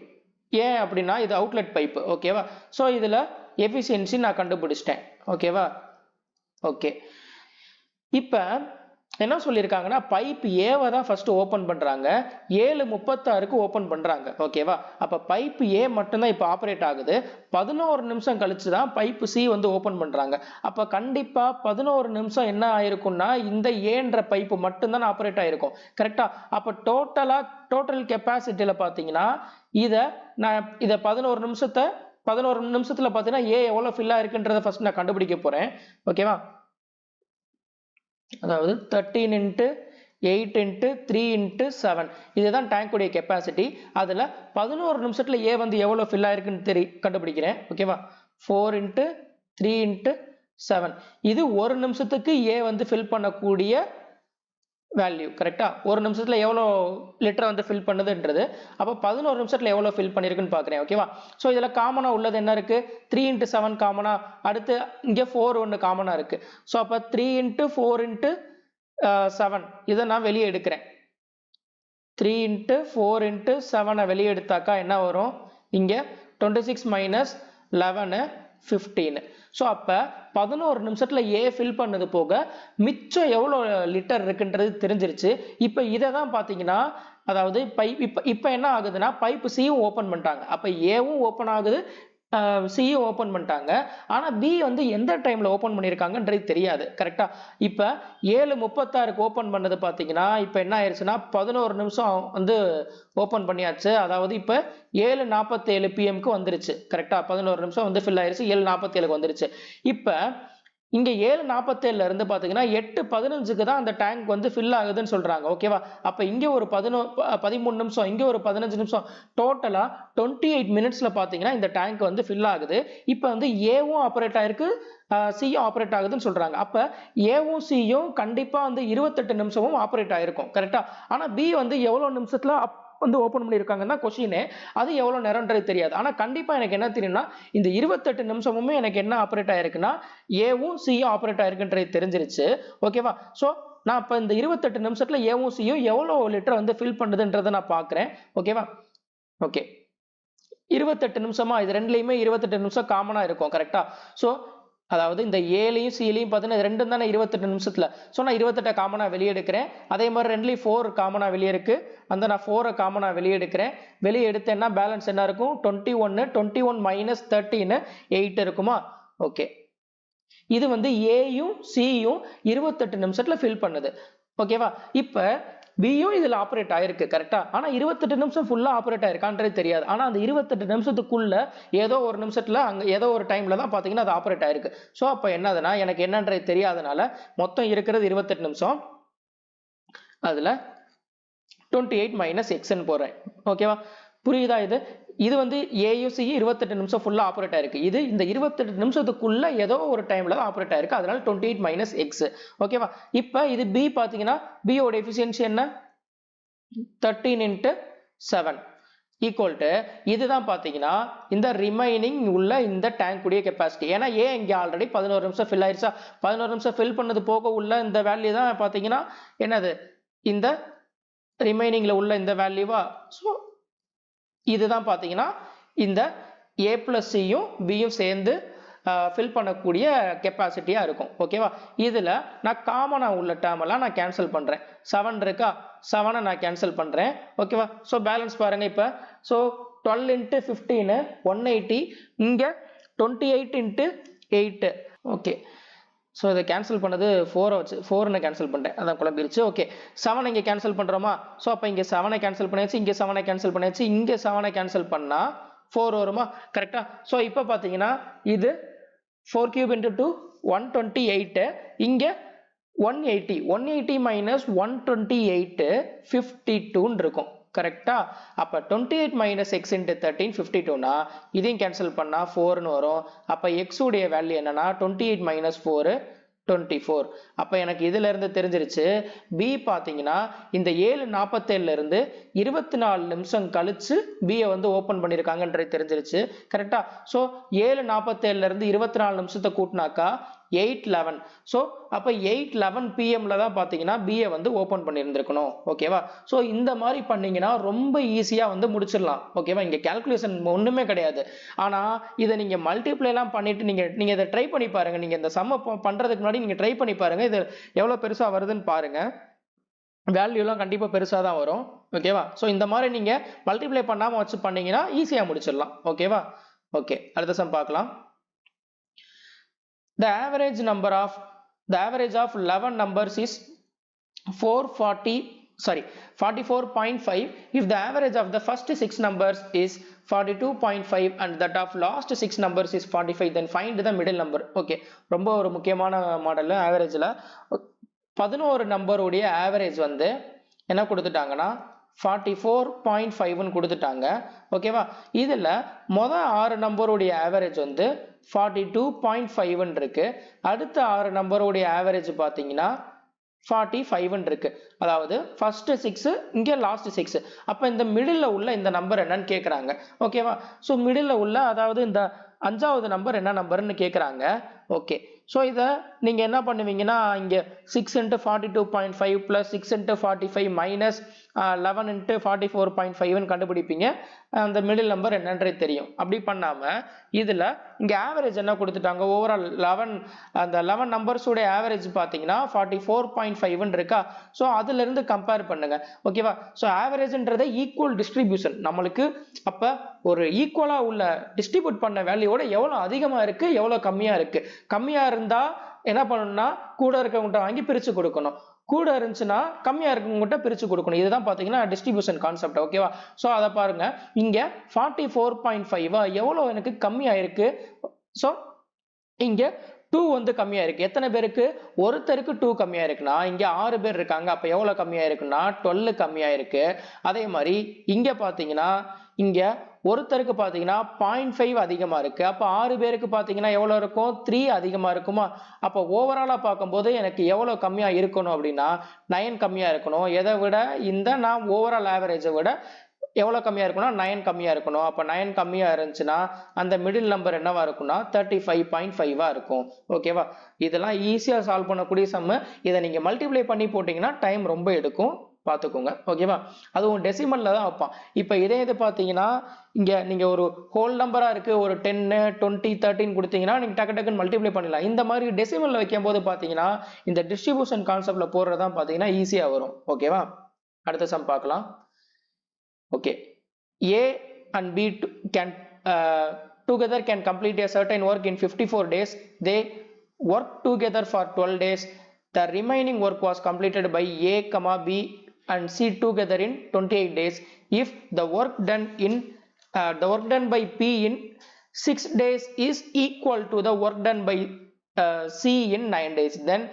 ஏன் அப்படின்னா இது அவுட்லெட் பைப்பு. ஓகேவா? ஸோ இதில் எஃபிஷியன்சி நான் கண்டுபிடிச்சிட்டேன். ஓகேவா? ஓகே, இப்போ என்ன சொல்லியிருக்காங்கன்னா பைப் ஏவை தான் ஃபர்ஸ்ட் ஓப்பன் பண்றாங்க, 7:36க்கு ஓப்பன் பண்றாங்க. ஓகேவா? அப்ப பைப் ஏ மட்டும்தான் இப்போ ஆப்ரேட் ஆகுது. 11 நிமிஷம் கழிச்சு தான் பைப் சி வந்து ஓப்பன் பண்றாங்க. அப்ப கண்டிப்பா 11 நிமிஷம் என்ன ஆயிருக்கும்னா இந்த ஏன்ற பைப் மட்டும்தான் ஆப்ரேட் ஆயிருக்கும். கரெக்டா? அப்ப டோட்டல் கெப்பாசிட்டியில பாத்தீங்கன்னா நான் இதை 11 நிமிஷத்துல பாத்தீங்கன்னா ஏ எவ்வளவு ஃபில் ஆயிருக்குன்றத ஃபர்ஸ்ட் நான் கண்டுபிடிக்க போறேன். ஓகேவா? அதாவது 13 into 8 into 3 into 7 இதுதான் டேங்க் உடைய கெப்பாசிட்டி. அதுல 11 நிமிஷத்துல ஏ வந்து எவ்வளவு ஃபில் ஆயிருக்குன்னு கண்டுபிடிக்கிறேன். ஓகேவா? 4 into 3 into 7 இது ஒரு நிமிஷத்துக்கு ஏ வந்து ஃபில் பண்ணக்கூடிய வேல்யூ. கரெக்டா? ஒரு நிமிஷத்துல எவ்வளவு லிட்டர் வந்து ஃபில் பண்ணுதுன்றது. அப்ப 11 நிமிஷத்துல எவ்வளவு ஃபில் பண்ணிருக்குன்னு பாக்குறேன். ஓகேவா? சோ இதுல காமனா உள்ளது என்ன இருக்கு? 3 into 7 காமனா, அடுத்து இங்க 4 ஒன்னு காமனா இருக்கு. சோ அப்ப 3 into 4 into 7 இதை நான் வெளியே எடுக்கிறேன். 3 into 4 into 7 வெளியே எடுத்தாக்கா என்ன வரும்? இங்க 26 minus 11 15. ஸோ அப்போ 11 நிமிஷத்துல ஏ ஃபில் பண்ணது போக மிச்சம் எவ்வளோ லிட்டர் இருக்குன்றது தெரிஞ்சிருச்சு. இப்போ இதை தான் பார்த்தீங்கன்னா, அதாவது பைப் இப்போ என்ன ஆகுதுன்னா பைப் சியும் ஓப்பன் பண்ணிட்டாங்க. அப்போ ஏவும் ஓப்பன் ஆகுது, சியும் ஓப்பன் பண்ணிட்டாங்க. ஆனால் பி வந்து எந்த டைம்ல ஓப்பன் பண்ணியிருக்காங்கன்றது தெரியாது. கரெக்டா? இப்போ 7:36க்கு ஓப்பன் பண்ணது பார்த்தீங்கன்னா இப்போ என்ன ஆயிடுச்சுன்னா 11 நிமிஷம் வந்து ஓப்பன் பண்ணியாச்சு. அதாவது இப்போ 7:47 PM வந்துருச்சு. கரெக்டா? 11 நிமிஷம் வந்து ஃபில் ஆயிருச்சு, 7:47க்கு வந்துருச்சு. இப்போ இங்க 7:47ல இருந்து பாத்தீங்கன்னா 8:15க்கு தான் அந்த டேங்க் வந்து ஃபில் ஆகுதுன்னு சொல்றாங்க. ஓகேவா? அப்ப இங்க ஒரு 13 நிமிஷம், இங்க ஒரு 15 நிமிஷம், டோட்டலா 28 மினிட்ஸ்ல பாத்தீங்கன்னா இந்த டேங்க் வந்து ஃபில் ஆகுது. இப்ப வந்து ஏவும் ஆப்ரேட் ஆயிருக்கு, சியும் ஆப்ரேட் ஆகுதுன்னு சொல்றாங்க. அப்ப ஏவும் சியும் கண்டிப்பா வந்து 28 நிமிஷமும் ஆப்ரேட் ஆயிருக்கும். கரெக்டா? ஆனா பி வந்து எவ்வளவு நிமிஷத்துல வந்து ஓபன் பண்ணிருக்காங்கன்னா கொஸ்டினே, அது எவ்வளவு நேரம்ன்றது தெரியாது. ஆனா கண்டிப்பா எனக்கு என்ன தெரியும்னா இந்த 28 நிமிஷமுமே எனக்கு என்ன ஆப்ரேட் ஆயிருக்குன்னா ஏவும் சியும் ஆப்ரேட் ஆயிருக்குன்றது தெரிஞ்சிருச்சு. ஓகேவா? சோ நான் இப்ப இந்த 28 நிமிஷத்துல ஏவும் சியும் எவ்வளவு லிட்டர் வந்து ஃபில் பண்ணுதுன்றதை நான் பாக்குறேன். ஓகேவா? ஓகே, 28 நிமிஷமா, இது ரெண்டுலயுமே 28 நிமிஷம் காமனா இருக்கும். கரெக்டா? சோ அதாவது இந்த ஏலையும் சிலையும் பார்த்தீங்கன்னா ரெண்டும் தானே 28 நிமிஷத்துல. ஸோ நான் 28 காமனா வெளியே எடுக்கிறேன். அதே மாதிரி ரெண்டுலையும் 4 காமனா வெளியே இருக்கு, அந்த நான் 4 காமனா வெளியே எடுக்கிறேன். வெளியே எடுத்தேன்னா பேலன்ஸ் என்ன இருக்கும்? 21 minus 13 8 இருக்குமா? ஓகே, இது வந்து ஏயும் சியும் 28 நிமிஷத்துல ஃபில் பண்ணுது. ஓகேவா? இப்ப பியும் இதுல ஆப்ரேட் ஆயிருக்கு. கரெக்டா? ஆனா 28 நிமிஷம் ஃபுல்லா ஆப்ரேட் ஆயிருக்கான்றது தெரியாது. ஆனா அந்த 28 நிமிஷத்துக்குள்ள ஏதோ ஒரு நிமிஷத்துல அங்க ஏதோ ஒரு டைம்ல தான் பாத்தீங்கன்னா அது ஆப்ரேட் ஆயிருக்கு. சோ அப்ப என்னதுன்னா எனக்கு என்னன்றது தெரியாதனால மொத்தம் இருக்கிறது 28 நிமிஷம், அதுல 28 minus xன்னு போறேன். ஓகேவா? புரியுதா? இது வந்து ஏயுசி 28 நிமிஷம் ஃபுல்லா ஆப்ரேட் ஆயிருக்கு. இது இந்த 28 நிமிஷத்துக்குள்ள ஏதோ ஒரு டைம்ல தான் ஆப்ரேட் ஆயிருக்கு. அதனால 28 minus x. ஓகேவா? இப்ப இது பி பாத்தீங்கன்னா B ஓட எஃபிஷியன்சி என்ன? 13 into 7 ஈக்குவல் டு இதுதான் பாத்தீங்கன்னா இந்த ரிமைனிங் உள்ள இந்த டேங்க் உடைய கெப்பாசிட்டி. ஏன்னா ஏ இங்க ஆல்ரெடி 11 நிமிஷம் ஃபில் ஆயிருச்சா, 11 நிமிஷம் ஃபில் பண்ணது போக உள்ள இந்த வேல்யூ தான் பாத்தீங்கன்னா என்னது? இந்த ரிமைனிங்ல உள்ள இந்த வேல்யூவா? ஸோ இதுதான் பாத்தீங்கன்னா இந்த ஏ பிளஸ் சியும் பியும் சேர்ந்து ஃபில் பண்ணக்கூடிய கெப்பாசிட்டியா இருக்கும். ஓகேவா? இதுல நான் காமனா உள்ள டேர்ம் எல்லாம் நான் கேன்சல் பண்றேன். 7 இருக்கா, 7 நான் கேன்சல் பண்றேன். ஓகேவா? ஸோ பேலன்ஸ் பாருங்க. இப்ப ஸோ 12 into 15 180, இங்க 28 into 8. ஓகே, ஸோ இதை கேன்சல் பண்ணது 4 வச்சு 4 கேன்சல் பண்ணிட்டேன், அதான் குழம்பிருச்சு. ஓகே, 7 இங்கே கேன்சல் பண்ணுறோமா? ஸோ அப்போ இங்கே 7 கேன்சல் பண்ணியாச்சு, இங்கே 7 கேன்சல் பண்ணியாச்சு, இங்கே 7 கேன்சல் பண்ணால் 4 வருமா? கரெக்டா? ஸோ இப்போ பார்த்தீங்கன்னா இது 4 cube into 2 128. இங்க 180 minus 128 52 இருக்கும் கரெக்டா. அப்ப 28 minus x into 13 52 னா இதையும் கேன்சல் பண்ணா 4 னு வரும். அப்ப x உடைய வேல்யூ என்னன்னா 28 minus 4 24. அப்ப எனக்கு இதுல இருந்து தெரிஞ்சிருச்சு b பாத்தீங்கன்னா இந்த 7:47 இருந்து 24 நிமிஷம் கழிச்சு b வந்து ஓபன் பண்ணிருக்காங்கன்றது தெரிஞ்சிருச்சு கரெக்டா. சோ 7:47 இருந்து 24 நிமிஷத்தை கூட்டினாக்கா 8:11. சோ அப்ப 8:11 pm ல தான் பாத்தீங்கன்னா b வந்து ஓபன் பண்ணியிருந்திருக்கணும் ஓகேவா. சோ இந்த மாதிரி பண்ணீங்கன்னா ரொம்ப ஈஸியா வந்து முடிச்சிடலாம் ஓகேவா. இங்க கால்குலேஷன் ஒண்ணுமே கிடையாது. ஆனா இதை நீங்க மல்டிப்ளை எல்லாம் பண்ணிட்டு நீங்க இதை ட்ரை பண்ணி பாருங்க. நீங்க இந்த சம்ம பண்றதுக்கு முன்னாடி நீங்க ட்ரை பண்ணி பாருங்க. இது எவ்வளவு பெருசா வருதுன்னு பாருங்க. வேல்யூ எல்லாம் கண்டிப்பா பெருசா தான் வரும் ஓகேவா. சோ இந்த மாதிரி நீங்க மல்டிப்ளை பண்ணாம வச்சு பண்ணீங்கன்னா ஈஸியா முடிச்சிடலாம் ஓகேவா. ஓகே, அடுத்த சம் பார்க்கலாம். The average of 11 numbers is 44.5 if the average of the first 6 numbers is 42.5 and that of last 6 numbers is 45, then find the middle number. Okay, ரொம்ப ஒரு முக்கியமான மாடல். ஆவரேஜ்ல 11 நம்பர் உடைய ஆவரேஜ் வந்து என்ன கொடுத்துட்டாங்கன்னா 44.5 கொடுத்துட்டாங்க ஓகேவா. இதுல மொத 6 நம்பருடைய ஆவரேஜ் வந்து 42.5 இருக்கு. அடுத்த 6 நம்பருடைய ஆவரேஜ் பாத்தீங்கன்னா 45 இருக்கு. அதாவது ஃபர்ஸ்ட் 6 இங்க லாஸ்ட் 6. அப்ப இந்த மிடில்ல உள்ள இந்த நம்பர் என்னன்னு கேக்குறாங்க ஓகேவா. சோ மிடில்ல உள்ள அதாவது இந்த 5வது நம்பர் என்ன நம்பர்னு கேக்குறாங்க. ஓகே, சோ இத நீங்க என்ன பண்ணுவீங்கன்னா இங்க 6 into 42.5 plus 6 into 45 minus 11 into 44.5 கண்டுபிடிப்பீங்க. அந்த மிடில் நம்பர் என்னன்றது தெரியும். அப்படி பண்ணாம இதுல இங்க ஆவரேஜ் என்ன கொடுத்துட்டாங்க, ஓவரால் 11 நம்பர்ஸ் உடைய ஆவரேஜ் பாத்தீங்கன்னா 44.5 இருக்கா. சோ அதுல இருந்து கம்பேர் பண்ணுங்க ஓகேவா. சோ ஆவரேஜ்ன்றதை ஈக்குவல் டிஸ்ட்ரிபியூஷன் நம்மளுக்கு அப்ப ஒரு ஈக்குவலா உள்ள டிஸ்ட்ரிபியூட் பண்ண வேல்யூவோட எவ்வளவு அதிகமா இருக்கு எவ்வளவு கம்மியா இருக்கு. கம்மியா இருந்தா என்ன பண்ணணும்னா கூட இருக்கவங்ககிட்ட வாங்கி பிரிச்சு கொடுக்கணும். கூட இருந்துச்சுன்னா கம்மியா இருக்கவங்ககிட்ட பிரிச்சு கொடுக்கணும். இதுதான் பாத்தீங்கன்னா டிஸ்ட்ரிபியூஷன் கான்செப்ட் ஓகேவா. சோ அதை பாருங்க இங்க 44.5 எவ்வளவு எனக்கு கம்மியா இருக்கு. சோ இங்க 2 வந்து கம்மியா இருக்கு. எத்தனை பேருக்கு, ஒருத்தருக்கு 2 கம்மியா இருக்குன்னா இங்க 6 பேர் இருக்காங்க. அப்ப எவ்வளவு கம்மியா இருக்குன்னா 12 கம்மியா இருக்கு. அதே மாதிரி இங்க பாத்தீங்கன்னா இங்க ஒருத்தருக்கு பாத்தீங்கன்னா 0.5 அதிகமா இருக்கு. அப்ப 6 பேருக்கு பாத்தீங்கன்னா எவ்வளவு இருக்கும், 3 அதிகமா இருக்குமா. அப்ப ஓவராலா பார்க்கும்போது எனக்கு எவ்வளவு கம்மியா இருக்கணும் அப்படின்னா 9 கம்மியா இருக்கணும். எதை விட இந்த நான் ஓவரால் ஆவரேஜை விட எவ்வளவு கம்மியா இருக்கும்னா 9 கம்மியா இருக்கணும். அப்ப 9 கம்மியா இருந்துச்சுன்னா அந்த மிடில் நம்பர் என்னவா இருக்கும்னா 35.5 இருக்கும் ஓகேவா. இதெல்லாம் ஈஸியா சால்வ் பண்ணக்கூடிய சம். இதை நீங்க மல்டிப்ளை பண்ணி போட்டீங்கன்னா டைம் ரொம்ப எடுக்கும், பாத்துக்கோங்க ஓகேவா. அதுவும் டெசிமல்ல தான் வைப்பான். இப்ப இதே இது பாத்தீங்கன்னா இங்க நீங்க ஒரு ஹோல் நம்பரா இருக்கு, ஒரு 10 20 13 கொடுத்தீங்கன்னா நீங்க டக்கு டக்குன்னு மல்டிப்ளை பண்ணலாம். இந்த மாதிரி டெசிமல்ல வைக்கும் போது பாத்தீங்கன்னா இந்த டிஸ்ட்ரிபியூஷன் கான்செப்ட்ல போடுறதா பாத்தீங்கன்னா ஈஸியா வரும் ஓகேவா. அடுத்த சம் பார்க்கலாம். Okay, A and B together can complete a certain work in 54 days. They work together for 12 days. The remaining work was completed by A, B and C together in 28 days. If the work done by P in 6 days is equal to the work done by C in 9 days, then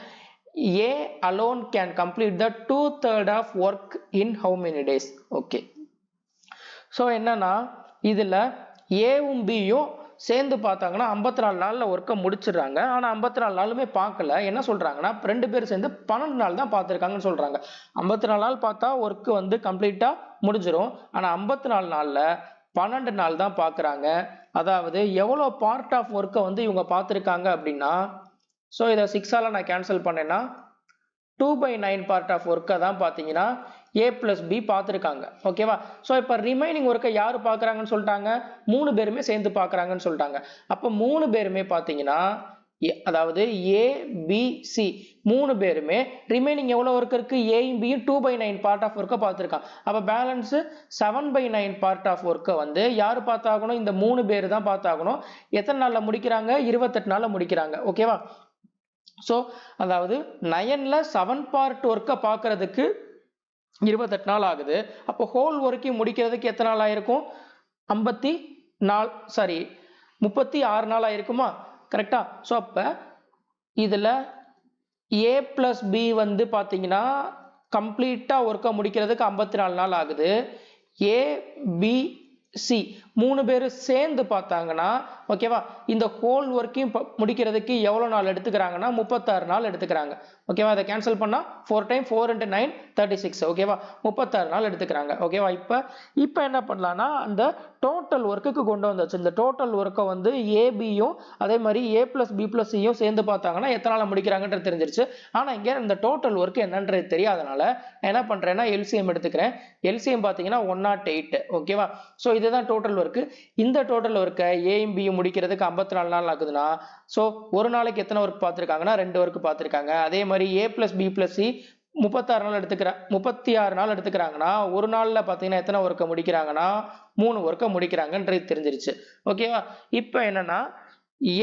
A alone can complete the 2/3 of work in how many days? Okay. So என்னன்னா இதுல ஏவும் பியும் சேர்ந்து பார்த்தாங்கன்னா 54 நாள்ல ஒர்க்கை முடிச்சிடுறாங்க. ஆனா 54 நாளுமே பார்க்கல. என்ன சொல்றாங்கன்னா 2 பேர் சேர்ந்து 12 நாள் தான் பார்த்துருக்காங்கன்னு சொல்றாங்க. 54 நாள் பார்த்தா ஒர்க் வந்து கம்ப்ளீட்டா முடிஞ்சிடும். ஆனா 54 நாள்ல 12 நாள் தான் பார்க்கறாங்க. அதாவது எவ்வளவு பார்ட் ஆஃப் ஒர்க்கை வந்து இவங்க பார்த்துருக்காங்க அப்படின்னா, ஸோ இதை 6ஆல நான் கேன்சல் பண்ணேன்னா 2/9 பார்ட் ஆஃப் ஒர்க்கை தான் பார்த்தீங்கன்னா A plus B பார்த்துருக்காங்க ஓகேவா. ஸோ இப்போ ரிமைனிங் ஒர்க்கை யாரு பார்க்குறாங்கன்னு சொல்லிட்டாங்க, 3 பேருமே சேர்ந்து பார்க்குறாங்கன்னு சொல்லிட்டாங்க. அப்போ 3 பேருமே பார்த்தீங்கன்னா அதாவது A B C 3 பேருமே ரிமைனிங் எவ்வளோ ஒர்க் இருக்கு, ஏயும் பியும் 2/9 பார்ட் ஆஃப் ஒர்க்கை பார்த்துருக்காங்க. அப்போ பேலன்ஸ் 7/9 பார்ட் ஆஃப் ஒர்க்கை வந்து யாரு பார்த்தாகணும், இந்த 3 பேர் தான் பார்த்தாகணும். எத்தனை நாள்ல முடிக்கிறாங்க, 28 நாள்ல முடிக்கிறாங்க ஓகேவா. ஸோ அதாவது 9ல 7 பார்ட் ஒர்க்கை பார்க்கறதுக்கு 28 நாள் ஆகுது. அப்போ ஹோல் ஒர்க்கையும் முடிக்கிறதுக்கு எத்தனை நாள் ஆயிருக்கும், 36 நாள் ஆயிருக்குமா. கரெக்டா? ஸோ அப்போ இதில் A plus B வந்து பார்த்தீங்கன்னா கம்ப்ளீட்டாக ஒர்க்கை முடிக்கிறதுக்கு 54 நாள் ஆகுது. A, B, C 3 பேரும் சேர்ந்து பார்த்தாங்கன்னா ஓகேவா, இந்த ஹோல் ஒர்க்கையும் முடிக்கிறதுக்கு எவ்வளோ நாள் எடுத்துக்கிறாங்கன்னா 36 நாள் எடுத்துக்கிறாங்க. ஓகேவா, அதை கேன்சல் பண்ணால் 4 × 4 × 9 36. ஓகேவா, 36 நாள் எடுத்துக்கிறாங்க. ஓகேவா, இப்போ என்ன பண்ணலான்னா அந்த டோட்டல் ஒர்க்குக்கு கொண்டு வந்தாச்சு. இந்த டோட்டல் ஒர்க்கை வந்து ஏபியும் அதே மாதிரி A plus B plus Cயும் சேர்ந்து பார்த்தாங்கன்னா எத்தனை நாள் முடிக்கிறாங்கன்றது தெரிஞ்சிருச்சு. ஆனால் இங்கே இந்த டோட்டல் ஒர்க்கு என்னன்றது தெரியாதனால நான் என்ன பண்ணுறேன்னா எல்சிஎம் எடுத்துக்கிறேன். எல்சிஎம் பார்த்தீங்கன்னா 108. ஓகேவா, ஸோ இதுதான் டோட்டல் ஒர்க்கு. இந்த டோட்டல் ஒர்க்கை ஏயும் பியும் முடிக்கிறதுக்கு 54 நாள் ஆகுதுன்னா ஸோ ஒரு நாளைக்கு எத்தனை ஒர்க் பார்த்துருக்காங்கன்னா 2 ஒர்க் பார்த்துருக்காங்க. அதே மாதிரி A plus B plus C 36 நாள் எடுத்துக்கிறாங்கன்னா ஒரு நாளில் பார்த்தீங்கன்னா எத்தனை ஒர்க்கை முடிக்கிறாங்கன்னா 3 ஒர்க்கை முடிக்கிறாங்கன்றது தெரிஞ்சிருச்சு. ஓகேவா, இப்போ என்னன்னா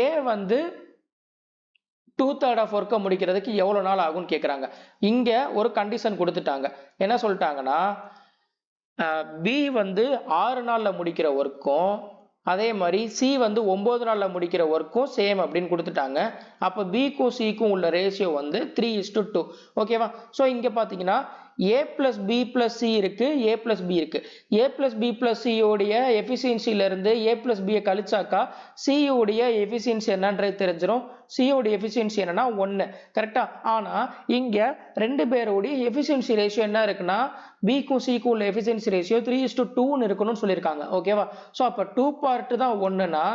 ஏ வந்து 2/3 ஆஃப் ஒர்க்கை முடிக்கிறதுக்கு எவ்வளோ நாள் ஆகும்னு கேட்குறாங்க. இங்கே ஒரு கண்டிஷன் கொடுத்துட்டாங்க. என்ன சொல்லிட்டாங்கன்னா பி வந்து 6 நாளில் முடிக்கிற ஒர்க்கும் அதே மாதிரி சி வந்து 9 நாளில் முடிக்கிற ஒர்க்கும் சேம் அப்படின்னு கொடுத்துட்டாங்க. அப்போ பிக்கும் சிக்கும் உள்ள ரேஷியோ வந்து 3:2. ஓகேவா, ஸோ இங்கே பார்த்தீங்கன்னா A plus B plus C இருக்கு, A plus B இருக்கு. A plus B plus C உடைய எஃபிஷியன்சியிலிருந்து A plus B கழிச்சாக்கா C உடைய எஃபிஷியன்சி என்னன்றது தெரிஞ்சிடும். C உடைய எஃபிஷியன்சி என்னன்னா 1. கரெக்டா, ஆனால் இங்கே 2 பேருடைய எஃபிஷியன்சி ரேஷியோ என்ன இருக்குன்னா பிக்கும் சிக்கும் உள்ள எஃபிஷியன்சி ரேஷியோ 3:2 இருக்கணும்னு சொல்லியிருக்காங்க. ஓகேவா, ஸோ அப்போ 2 பார்ட் தான் 1னா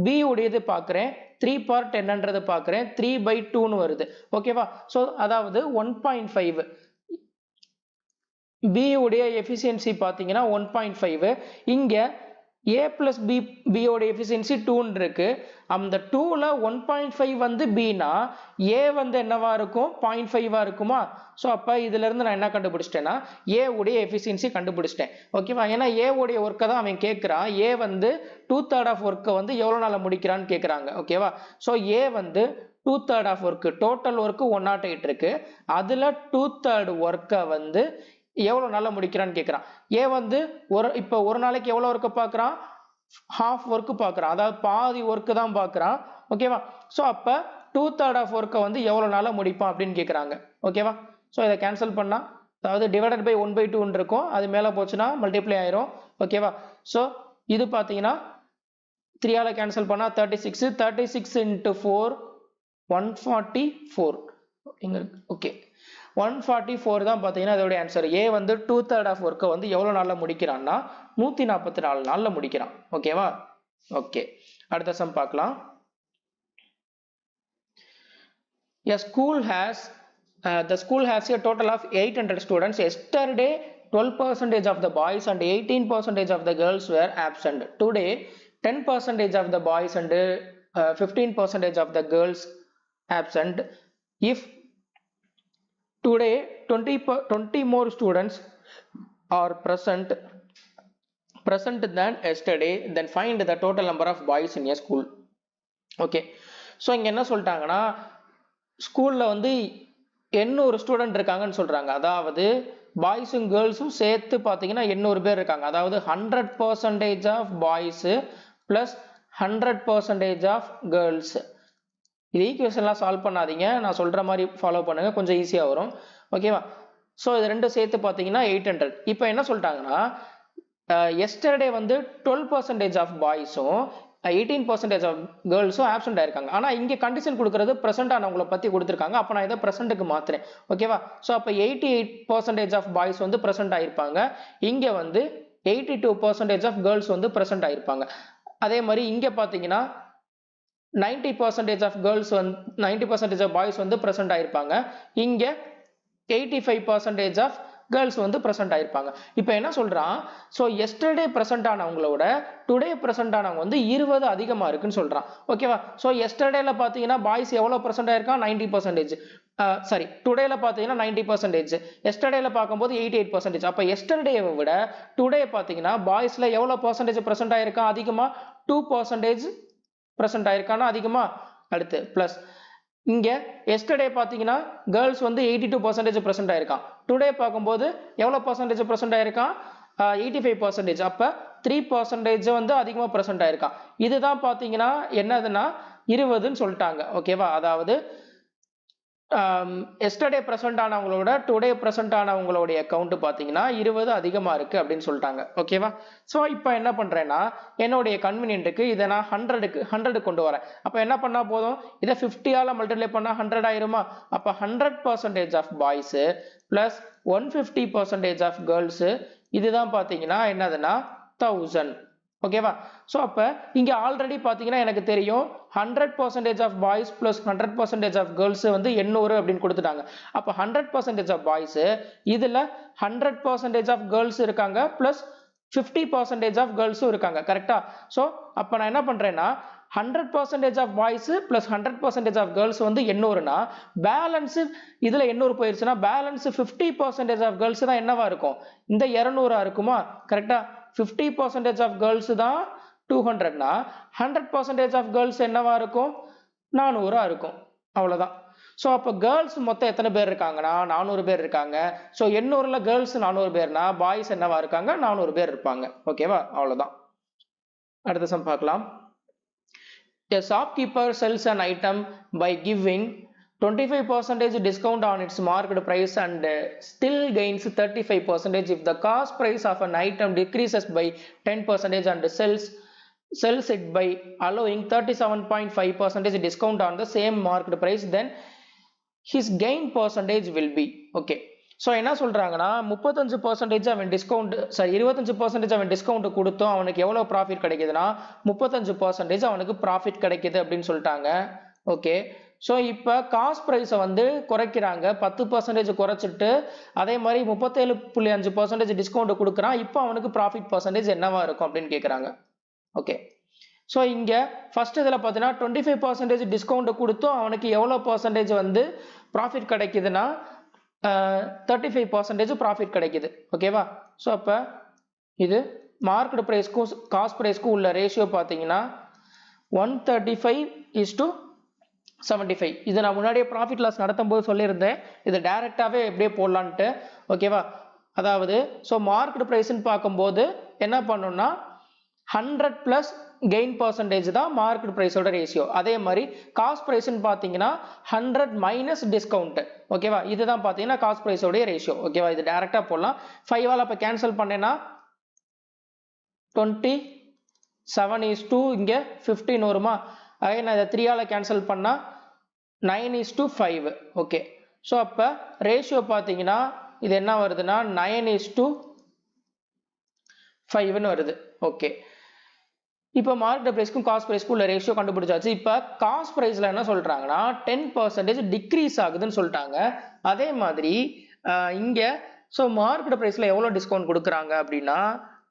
B உடையது பார்க்குறேன், 3 பார்ட் என்னன்றது பார்க்குறேன், 3/2 வருது. ஓகேவா, ஸோ அதாவது 1.5. B உடைய எஃபிஷியன்சி பார்த்தீங்கன்னா 1.5. இங்கே A plus B உடைய எஃபிஷியன்சி 2 இருக்கு. அந்த 2ல 1.5 வந்து Bனா A வந்து என்னவா இருக்கும் 0.5 இருக்குமா? ஸோ அப்போ இதுல இருந்து நான் என்ன கண்டுபிடிச்சிட்டேன்னா A உடைய எஃபிஷியன்சி கண்டுபிடிச்சிட்டேன். ஓகேவா, ஏன்னா A உடைய ஒர்க்கை தான் அவன் கேட்குறான். A வந்து 2/3 ஆஃப் ஒர்க்கை வந்து எவ்வளோ நாள் முடிக்கிறான்னு கேட்குறாங்க. ஓகேவா, ஸோ A வந்து 2/3 ஆஃப் ஒர்க்கு, டோட்டல் ஒர்க்கு 108 இருக்கு. அதில் 2/3 ஒர்க்கை வந்து எவ்வளோ நாளில் முடிக்கிறான்னு கேட்குறான். ஏ வந்து இப்போ ஒரு நாளைக்கு எவ்வளோ ஒர்க்கு பார்க்குறான், ஹாஃப் ஒர்க்கு பார்க்குறான், அதாவது பாதி ஒர்க்கு தான் பார்க்குறான். ஓகேவா, ஸோ அப்போ 2/3 ஆஃப் ஒர்க்கை வந்து எவ்வளோ நாளில் முடிப்பான் அப்படின்னு கேட்குறாங்க. ஓகேவா, ஸோ இதை கேன்சல் பண்ணால் அதாவது டிவைடட் பை 1/2 இருக்கும், அது மேலே போச்சுன்னா மல்டிப்ளை ஆயிரும். ஓகேவா, ஸோ இது பார்த்தீங்கன்னா 3ஆல் கேன்சல் பண்ணால் 36. 36 × 4 144 இங்கே. ஓகே, 144 தான் பார்த்தீங்கன்னா அதோட ஆன்சர். ஏ வந்து 2/3 ஆஃப் ஒர்க்கை வந்து எவ்வளோ நாளில் முடிக்கிறான்னா 144 நாளில் முடிக்கிறான். ஓகேவா, ஓகே, அடுத்த சம் பார்க்கலாம். The school has a total of 800 students. Yesterday 12% of the boys and 18% of the girls were absent. Today 10% of the boys and 15% of the girls absent. If today 20 more students are present than yesterday, then find the total number of boys in a school. Okay, so இங்கே என்ன சொல்லிட்டாங்கன்னா ஸ்கூலில் வந்து 800 ஸ்டூடெண்ட் இருக்காங்கன்னு சொல்கிறாங்க. அதாவது பாய்ஸும் கேர்ள்ஸும் சேர்த்து பார்த்தீங்கன்னா 800 பேர் இருக்காங்க. அதாவது 100% of boys plus 100% of girls. இது ஈக்குவேஷன்லாம் சால்வ் பண்ணாதீங்க, நான் சொல்கிற மாதிரி ஃபாலோ பண்ணுங்கள், கொஞ்சம் ஈஸியாக வரும். ஓகேவா, ஸோ இது ரெண்டும் சேர்த்து பார்த்தீங்கன்னா 800. இப்போ என்ன சொல்லிட்டாங்கன்னா எஸ்டர்டே வந்து 12% ஆஃப் பாய்ஸும் 18% ஆஃப் கேர்ள்ஸும் ஆப்சென்ட் ஆயிருக்காங்க. ஆனால் இங்கே கண்டிஷன் கொடுக்குறது ப்ரெசென்ட் ஆனவங்களை பற்றி கொடுத்துருக்காங்க. அப்போ நான் இதை ப்ரெசென்ட்டுக்கு மாற்றுறேன். ஓகேவா, ஸோ அப்போ 88% ஆஃப் பாய்ஸ் வந்து ப்ரெசென்ட் ஆயிருப்பாங்க. இங்கே வந்து 82% ஆஃப் கேர்ள்ஸ் வந்து ப்ரெசென்ட் ஆயிருப்பாங்க. அதே மாதிரி இங்கே பார்த்தீங்கன்னா 90% ஆஃப் கேர்ள்ஸ் வந்து 90% ஆஃப் பாய்ஸ் வந்து ப்ரெசென்ட் ஆயிருப்பாங்க. இங்கே 85% ஆஃப் கேர்ள்ஸ் வந்து ப்ரெசென்ட் ஆயிருப்பாங்க. இப்போ என்ன சொல்றான், ஸோ எஸ்டர்டே ப்ரெசென்ட் ஆனவங்களோட டுடே ப்ரெசென்ட் ஆனவங்க வந்து 20 அதிகமாக இருக்குன்னு சொல்றான். ஓகேவா, ஸோ எஸ்டர்டேல பார்த்தீங்கன்னா பாய்ஸ் எவ்வளோ ப்ரெசென்ட் ஆயிருக்கான் 90%. சாரி, டுடேல பார்த்தீங்கன்னா 90%, எஸ்டர்டேல பார்க்கும்போது 88%. அப்போ எஸ்டர்டேவை விட டுடே பார்த்தீங்கன்னா பாய்ஸ்ல எவ்வளோ பர்சன்டேஜ் ப்ரெசென்ட் ஆயிருக்கான் அதிகமாக 2% ப்ரெசென்ட் ஆயிருக்கானா அதிகமா. அடுத்து பிளஸ் இங்கே எஸ்டர்டே பார்த்தீங்கன்னா கேர்ள்ஸ் வந்து 82% ப்ரெசென்ட் ஆயிருக்கான். டுடே பார்க்கும்போது எவ்வளோ பர்சன்டேஜ் ப்ரெசென்ட் ஆயிருக்கான் 85%. அப்போ 3% வந்து அதிகமாக ப்ரெசென்ட் ஆயிருக்கான். இதுதான் பார்த்தீங்கன்னா என்னதுன்னா 20ன்னு சொல்லிட்டாங்க. ஓகேவா? அதாவது எஸ்டர்டே பிரசன்ட் ஆனவங்களோட டுடே பிரசன்ட் ஆனவங்களுடைய கவுண்ட் பார்த்தீங்கன்னா 20 அதிகமாக இருக்குது அப்படின்னு சொல்லிட்டாங்க. ஓகேவா? ஸோ இப்போ என்ன பண்ணுறேன்னா என்னுடைய கன்வீனியன்ட்டுக்கு இதை நான் 100 கொண்டு வரேன். அப்போ என்ன பண்ணால் போதும், இதை 50ஆல் மல்டிப்ளை பண்ணால் 100 ஆயிருமா? அப்போ 100% of boys plus 150% of girls, இதுதான் பார்த்தீங்கன்னா என்னதுன்னா 1000. ஓகேவா? ஸோ அப்போ இங்கே ஆல்ரெடி பார்த்தீங்கன்னா எனக்கு தெரியும் 100% of boys plus 100% of girls வந்து 800 அப்படின்னு கொடுத்துட்டாங்க. அப்போ 100% ஆஃப் பாய்ஸு, இதில் 100% ஆஃப் கேர்ள்ஸ் இருக்காங்க ப்ளஸ் 50% ஆஃப் கேர்ள்ஸும் இருக்காங்க. கரெக்டா? ஸோ அப்போ நான் என்ன பண்ணுறேன்னா 100% of boys plus 100% of girls வந்து 800னா பேலன்ஸு இதில் 800 போயிடுச்சுன்னா பேலன்ஸ் 50% ஆஃப் கேர்ள்ஸ் தான் என்னவா இருக்கும்? இந்த 200 இருக்குமா? கரெக்டா? 50% ஆஃப் கேர்ள்ஸ் தான் 200னா 100% ஆஃப் கேர்ள்ஸ் என்னவா இருக்கும்? 400 இருக்கும். அவ்வளோதான். ஸோ அப்போ கேர்ள்ஸ் மொத்தம் எத்தனை பேர் இருக்காங்கன்னா 400 பேர் இருக்காங்க. ஸோ 800ல் கேர்ள்ஸ் 400 பேர்னா பாய்ஸ் என்னவா இருக்காங்க? 400 பேர் இருப்பாங்க. ஓகேவா? அவ்வளோதான். அடுத்த சம் பார்க்கலாம். A shopkeeper sells an item by giving 25% discount on its market price and still gains 35% if the cost price of an item decreases by 10% and sells it by allowing 37.5% discount on the same market price, then his gain percentage will be. Okay. So என்ன சொல்கிறாங்கன்னா 35% அவன் டிஸ்கவுண்ட், சாரி 25% அவன் டிஸ்கவுண்ட் கொடுத்தோம் அவனுக்கு எவ்வளோ ப்ராஃபிட் கிடைக்குதுன்னா 35% அவனுக்கு ப்ராஃபிட் கிடைக்குது அப்படின்னு சொல்லிட்டாங்க. ஓகே. ஸோ இப்போ காஸ்ட் ப்ரைஸை வந்து குறைக்கிறாங்க, 10% குறைச்சிட்டு அதே மாதிரி 37.5% டிஸ்கவுண்ட் கொடுக்குறான். இப்போ அவனுக்கு ப்ராஃபிட் பர்சன்டேஜ் என்னவா இருக்கும் அப்படின்னு கேட்குறாங்க. ஓகே. ஸோ இங்கே ஃபர்ஸ்ட் இதில் பார்த்தீங்கன்னா 25% டிஸ்கவுண்ட் கொடுத்தோம் அவனுக்கு எவ்வளோ பர்சன்டேஜ் வந்து ப்ராஃபிட் கிடைக்குதுன்னா 35% ப்ராஃபிட் கிடைக்குது. ஓகேவா? ஸோ அப்போ இது மார்க்கெட் ப்ரைஸ்க்கும் காஸ்ட் ப்ரைஸ்க்கும் உள்ள ரேஷியோ பார்த்தீங்கன்னா 135:75. இது நான் முன்னாடியே ப்ராஃபிட் லாஸ் நடத்தும் போது சொல்லியிருந்தேன், இது டைரெக்டாகவே எப்படியே போடலான்ட்டு. ஓகேவா? அதாவது ஸோ மார்க்கெட் ப்ரைஸ்ன்னு பார்க்கும்போது என்ன பண்ணணும்னா 100 ப்ளஸ் கெயின் பர்சன்டேஜ் தான் மார்க்கெட் ப்ரைஸோட ரேஷியோ. அதே மாதிரி காஸ்ட் ப்ரைஸ்ன்னு பார்த்தீங்கன்னா 100 மைனஸ் டிஸ்கவுண்ட். ஓகேவா? இதுதான் பார்த்தீங்கன்னா காஸ்ட் ப்ரைஸோடைய ரேஷியோ. ஓகேவா? இது டேரெக்டாக போடலாம். 5ஆல் அப்போ கேன்சல் பண்ணேன்னா 27:2 இங்கே 15 வருமா? அதே நான் இதை 3ஆல் கேன்சல் பண்ணால் 9:5. ஓகே. ஸோ அப்போ ரேஷியோ பார்த்தீங்கன்னா இது என்ன வருதுன்னா 9:5ன்னு வருது. ஓகே. இப்போ மார்க்கெட் ப்ரைஸ்க்கும் காஸ்ட் ப்ரைஸ்க்கும் உள்ள ரேஷியோ கண்டுபிடிச்சாச்சு. இப்போ காஸ்ட் ப்ரைஸில் என்ன சொல்கிறாங்கன்னா 10% டிக்ரீஸ் ஆகுதுன்னு சொல்லிட்டாங்க. அதே மாதிரி இங்கே ஸோ மார்க்கெட் ப்ரைஸில் எவ்வளோ டிஸ்கவுண்ட் கொடுக்குறாங்க அப்படின்னா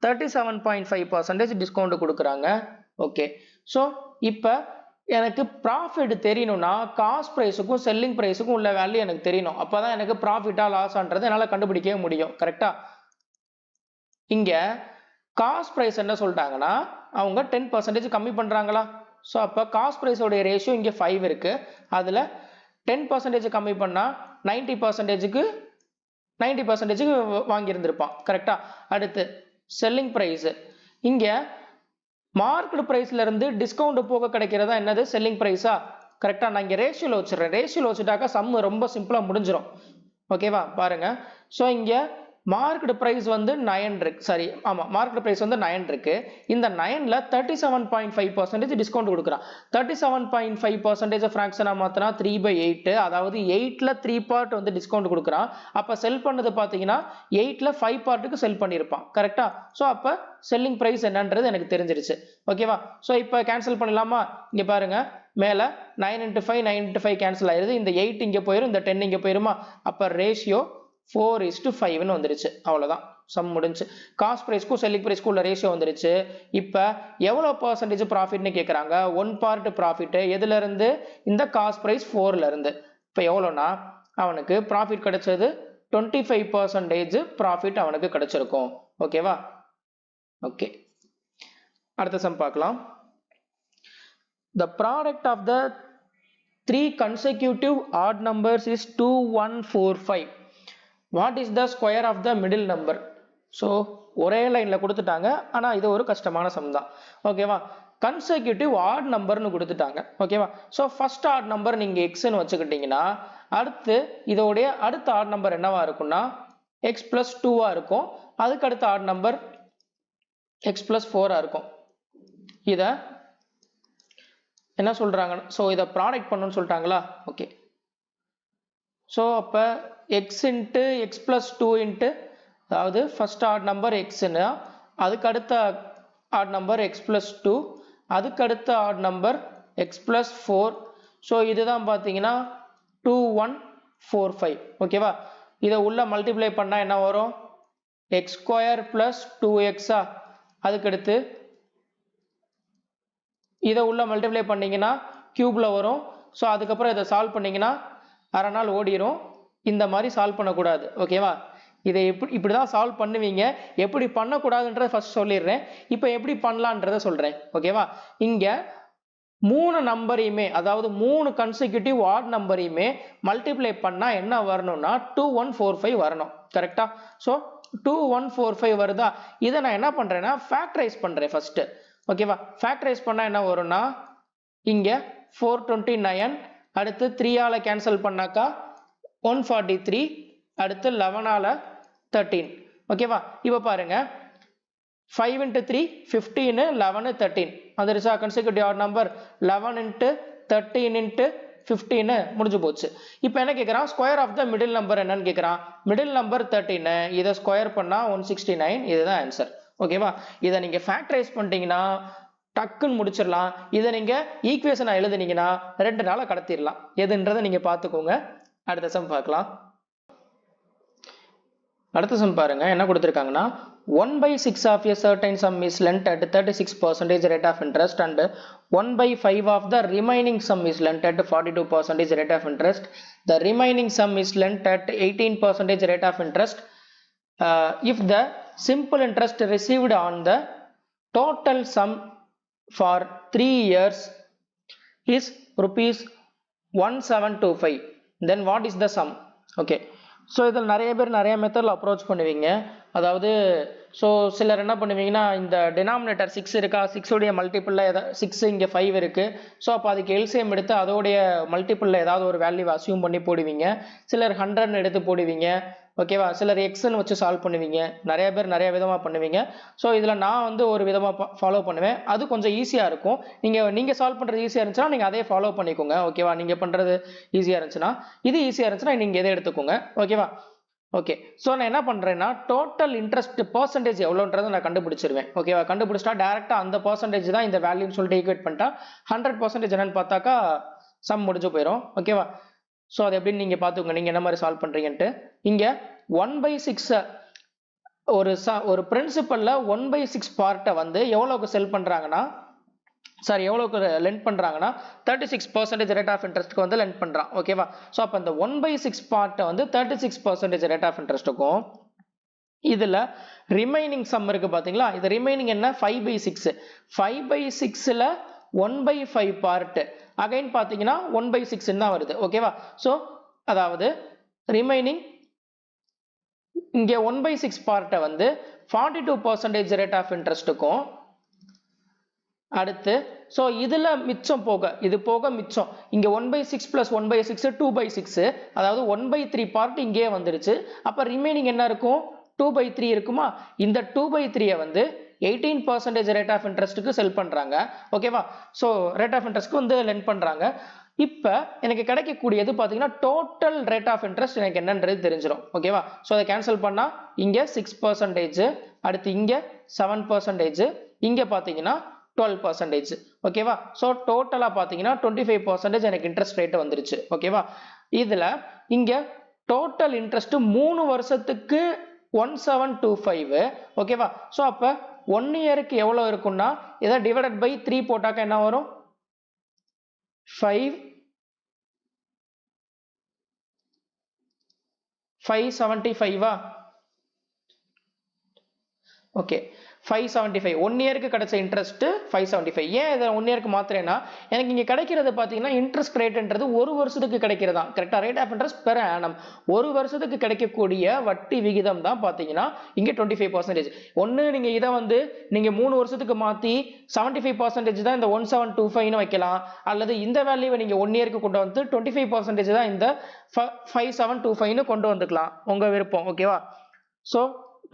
37.5% டிஸ்கவுண்ட் கொடுக்குறாங்க. ஓகே. ஸோ இப்போ எனக்கு ப்ராஃபிட் தெரியணும்னா காஸ்ட் ப்ரைஸுக்கும் செல்லிங் ப்ரைஸுக்கும் உள்ள வேல்யூ எனக்கு தெரியணும். அப்போ தான் எனக்கு ப்ராஃபிட்டாக லாஸான்றது என்னால் கண்டுபிடிக்கவே முடியும். கரெக்டாக? இங்கே காஸ்ட் ப்ரைஸ் என்ன சொல்லிட்டாங்கன்னா அவங்க 10% கம்மி பண்ணுறாங்களா? ஸோ அப்போ காஸ்ட் ப்ரைஸோடைய ரேஷியோ இங்கே 5 இருக்குது. அதில் 10% கம்மி பண்ணால் 90%க்கு வாங்கியிருந்திருப்பான். கரெக்டாக? அடுத்து செல்லிங் ப்ரைஸு, இங்கே மார்க்கெட் ப்ரைஸ்லேருந்து டிஸ்கவுண்ட் போக கிடைக்கிறதா என்னது? செல்லிங் ப்ரைஸா? கரெக்டாக? நான் இங்கே ரேஷியோவில் வச்சுடுறேன். ரேஷியோவில் வச்சுட்டாக்கா சம் ரொம்ப சிம்பிளாக முடிஞ்சிடும். ஓகேவா? பாருங்கள். ஸோ இங்கே மார்க்கெட் ப்ரைஸ் வந்து 9 இருக்கு. சாரி, ஆமாம், மார்க்கெட் ப்ரைஸ் வந்து 9 இருக்கு. இந்த 9ல் 37.5% டிஸ்கவுண்ட் கொடுக்குறான். 37.5% ஃப்ராக்ஷனாக மாற்றினா 3/8, அதாவது 8ல் 3 பார்ட் வந்து டிஸ்கவுண்ட் கொடுக்குறான். அப்போ செல் பண்ணது பார்த்தீங்கன்னா 8ல் 5 பார்ட்டுக்கு செல் பண்ணியிருப்பான். கரெக்டாக? ஸோ அப்போ செல்லிங் ப்ரைஸ் என்னன்றது எனக்கு தெரிஞ்சிருச்சு. ஓகேவா? ஸோ இப்போ கேன்சல் பண்ணலாமா? இங்கே பாருங்கள், மேலே 9x5 கேன்சல் ஆயிடுது. இந்த 8 இங்கே போயிடும், இந்த 10 இங்கே போயிருமா? அப்போ ரேஷியோ 4:5ன்னு வந்துருச்சு. அவ்வளோதான், சம் முடிஞ்சு. காஸ்ட் ப்ரைஸ்க்கும் செல்லிங் ப்ரைஸ்க்கும் உள்ள ரேஷியோ வந்துருச்சு. இப்போ எவ்வளோ பர்சன்டேஜ் ப்ராஃபிட்னு கேட்குறாங்க. 1 பார்ட் ப்ராஃபிட்டு எதுலேருந்து? இந்த காஸ்ட் ப்ரைஸ் 4லேருந்து. இப்போ எவ்வளோனா அவனுக்கு ப்ராஃபிட் கிடைச்சது 25% ப்ராஃபிட் அவனுக்கு கிடைச்சிருக்கும். ஓகேவா? ஓகே. அடுத்த சம் பார்க்கலாம். The product of the 3 consecutive odd numbers is 2145. What is the square of the middle number? So ஒரே லைனில் கொடுத்துட்டாங்க, ஆனால் இது ஒரு கஷ்டமான சம் தான். ஓகேவா? கன்செக்யூட்டிவ் ஆட் நம்பர்னு கொடுத்துட்டாங்க. ஓகேவா? ஸோ ஃபர்ஸ்ட் ஆட் நம்பர் நீங்கள் எக்ஸ்ன்னு வச்சுக்கிட்டீங்கன்னா அடுத்து இதோடைய அடுத்த ஆட் நம்பர் என்னவா இருக்கும்னா எக்ஸ் பிளஸ் 2வா இருக்கும். அதுக்கு அடுத்த ஆட் நம்பர் எக்ஸ் பிளஸ் 4ஆ இருக்கும். இதை என்ன சொல்றாங்க? ஸோ இதை ப்ராடக்ட் பண்ணணும்னு சொல்லிட்டாங்களா? ஓகே. ஸோ அப்போ X into X plus 2 into அதாவது ஃபர்ஸ்ட் ஆட் நம்பர் எக்ஸ்னா அதுக்கு அடுத்த ஆட் நம்பர் எக்ஸ் பிளஸ் 2 அதுக்கு அடுத்த add number X plus 4. So இதுதான் பார்த்தீங்கன்னா 2145. ஓகேவா? இதை உள்ள மல்டிப்ளை பண்ணால் என்ன வரும்? எக்ஸ் ஸ்கொயர் பிளஸ் 2xஆ. அதுக்கடுத்து இதை உள்ள மல்டிப்ளை பண்ணீங்கன்னா கியூப்ல வரும். ஸோ அதுக்கப்புறம் இதை சால்வ் பண்ணீங்கன்னா அரை நாள் ஓடிடும். இந்த மாதிரி சால்வ் பண்ணக்கூடாது. ஓகேவா? இதை இப்படி தான் சால்வ் பண்ணுவீங்க. எப்படி பண்ணக்கூடாதுன்றத ஃபர்ஸ்ட் சொல்லிடுறேன். இப்போ எப்படி பண்ணலான்றத சொல்கிறேன். ஓகேவா? இங்கே 3 நம்பரையுமே அதாவது 3 கன்செக்யூட்டிவ் ஆட் நம்பரையுமே மல்டிப்ளை பண்ணால் என்ன வரணும்னா 2145 வரணும். கரெக்டா? ஸோ 2145 வருதா? இதை நான் என்ன பண்ணுறேன்னா ஃபேக்டரைஸ் பண்ணுறேன் ஃபர்ஸ்ட். ஓகேவா? ஃபேக்டரைஸ் பண்ணால் என்ன வரும்னா இங்கே 429 அடுத்து 3ஆல கேன்சல் பண்ணாக்கா 143 அடுத்து 11ஆல 13. ஓகேவா? இப்போ பாருங்க 5 into 3 15 11 13 வந்துருச்சா? Consecutive add number 11 into 13 into 15 முடிஞ்சு போச்சு. இப்போ என்ன கேட்குறான்? Square of the middle number என்னன்னு கேட்குறான். மிடில் நம்பர் 13 இதை ஸ்கொயர் பண்ணா 169. இதுதான் ஆன்சர். ஓகேவா? இதை நீங்க ஃபேக்டரைஸ் பண்ணிட்டீங்கன்னா டக்குன்னு முடிச்சிடலாம். இதை நீங்க ஈக்குவேஷனை எழுதுனீங்கன்னா 2 நாளை கடத்திடலாம். எதுன்றதை நீங்க பார்த்துக்கோங்க. அடுத்த சம் பார்க்கலாம். அடுத்த சம் பாருங்க என்ன கொடுத்துருக்காங்கன்னா 1/6 of a certain sum is lent at 36% rate of interest and 1/5 of the remaining sum is lent at 42% rate of interest. The remaining sum is lent at 18% rate of interest. If the simple interest received on the total sum for 3 years is rupees 1725, then what is the sum? Okay. So இதில் நிறைய பேர் நிறைய மெத்தடில் அப்ரோச் பண்ணுவீங்க. அதாவது ஸோ சிலர் என்ன பண்ணுவீங்கன்னா இந்த டினாமினேட்டர் 6 இருக்கா, 6உடைய மல்டிபிளில் ஏதாவது 6 இங்கே 5 இருக்குது. ஸோ அப்போ அதுக்கு எல்சிஎம் எடுத்து அதோடைய மல்டிபிளில் ஏதாவது ஒரு வேல்யூ அசியூம் பண்ணி போடுவீங்க. சிலர் 100ன்னு எடுத்து போடுவீங்க. ஓகேவா? சிலர் எக்ஸ்ன்னு வச்சு சால்வ் பண்ணுவீங்க. நிறைய பேர் நிறைய விதமாக பண்ணுவீங்க. ஸோ இதில் நான் வந்து ஒரு விதமாக ஃபாலோ பண்ணுவேன். அது கொஞ்சம் ஈஸியாக இருக்கும். நீங்கள் சால்வ் பண்ணுறது ஈஸியாக இருந்துச்சுன்னா நீங்கள் அதே ஃபாலோ பண்ணிக்கோங்க. ஓகேவா? நீங்கள் பண்ணுறது ஈஸியாக இருந்துச்சுன்னா இது ஈஸியாக இருந்துச்சுன்னா நீங்கள் எதை எடுத்துக்கோங்க. ஓகேவா? ஓகே. ஸோ நான் என்ன பண்ணுறேன்னா டோட்டல் இன்ட்ரெஸ்ட் பர்சன்டேஜ் எவ்வளோன்றதை நான் கண்டுபிடிச்சிருவேன். ஓகேவா? கண்டுபிடிச்சிட்டா டேரெக்டாக அந்த பர்சன்டேஜ் தான் இந்த வேல்யூன்னு சொல்லிட்டு ஈக்குவேட் பண்ணிட்டா 100% என்னன்னு பார்த்தாக்கா சம் முடிஞ்சு போயிடும். ஓகேவா? ஸோ அது எப்படின்னு நீங்கள் பார்த்துக்கோங்க. நீங்கள் என்ன மாதிரி சால்வ் பண்ணுறீங்கன்ட்டு. இங்கே 1/6 ஒரு பிரின்சிபலில் 1/6 பார்ட்டை வந்து எவ்வளோக்கு செல் பண்ணுறாங்கன்னா எவ்வளோக்கு லெண்ட் பண்ணுறாங்கன்னா 36% ரேட் ஆஃப் இன்ட்ரெஸ்ட்டுக்கு வந்து லெண்ட் பண்ணுறான். ஓகேவா? ஸோ அப்போ இந்த 1/6 பார்ட்டை வந்து 36% ரேட் ஆஃப் இன்ட்ரெஸ்ட்டுக்கும் இதில் ரிமைனிங் சம் இருக்குது பார்த்தீங்களா? இது ரிமைனிங் என்ன 5/6. 5/6ல் 1/5 பார்ட்டு அகைன் பார்த்தீங்கன்னா 1/6 தான் வருது. ஓகேவா? ஸோ அதாவது ரிமைனிங் இங்கே 1/6 பார்ட்டை வந்து 42% ரேட் ஆஃப் இன்ட்ரெஸ்ட்டுக்கும் அடுத்து ஸோ இதில் மிச்சம் போக இது போக மிச்சம் இங்கே 1/6 + 1/6 2/6 அதாவது 1/3 பார்ட் இங்கே வந்துருச்சு. அப்போ ரிமைனிங் என்ன இருக்கும்? 2/3 இருக்குமா? இந்த 2/3 வந்து 18% ரேட் ஆஃப் இன்ட்ரெஸ்ட்டுக்கு செல் பண்ணுறாங்க. ஓகேவா? ஸோ ரேட் ஆஃப் இன்ட்ரெஸ்ட்க்கு வந்து லெண்ட் பண்ணுறாங்க. இப்போ எனக்கு கிடைக்கக்கூடியது பார்த்தீங்கன்னா டோட்டல் ரேட் ஆஃப் இன்ட்ரெஸ்ட் எனக்கு என்னன்றது தெரிஞ்சிடும். ஓகேவா? ஸோ அதை கேன்சல் பண்ணால் இங்கே 6%, அடுத்து இங்கே 7%, இங்கே பார்த்தீங்கன்னா 12%. ஓகேவா? ஸோ டோட்டலாக பார்த்தீங்கன்னா 25% எனக்கு இன்ட்ரெஸ்ட் ரேட்டு வந்துருச்சு. ஓகேவா? இதில் இங்கே டோட்டல் இன்ட்ரெஸ்ட் 3 வருஷத்துக்கு 1725. ஓகேவா? ஸோ அப்போ 1 இயருக்கு எவ்வளோ இருக்குன்னா இதை டிவைடட் பை 3 போட்டாக்க என்ன வரும்? 575. ஓகே. 575 1 இயருக்கு கிடைச்ச இன்ட்ரெஸ்ட் 575. ஏன் இதை 1 இயருக்கு மாத்திரேன்னா எனக்கு இங்க கிடைக்கிறது பாத்தீங்கன்னா இன்ட்ரெஸ்ட் ரேட்ன்றது ஒரு வருஷத்துக்கு கிடைக்கிறதா கரெக்டா rate of interest per annum ஒரு வருஷத்துக்கு கிடைக்கக்கூடிய வட்டி விகிதம் தான் பாத்தீங்கன்னா இங்க 25%. ஒன்னு நீங்க இதை வந்து நீங்க 3 வருஷத்துக்கு மாத்தி 75% தான் இந்த 1725 வைக்கலாம், அல்லது இந்த வேல்யூவை நீங்க 1 இயருக்கு கொண்டு வந்து 25% தான் இந்த 5725 கொண்டு வந்துக்கலாம், உங்க விருப்பம். ஓகேவா? சோ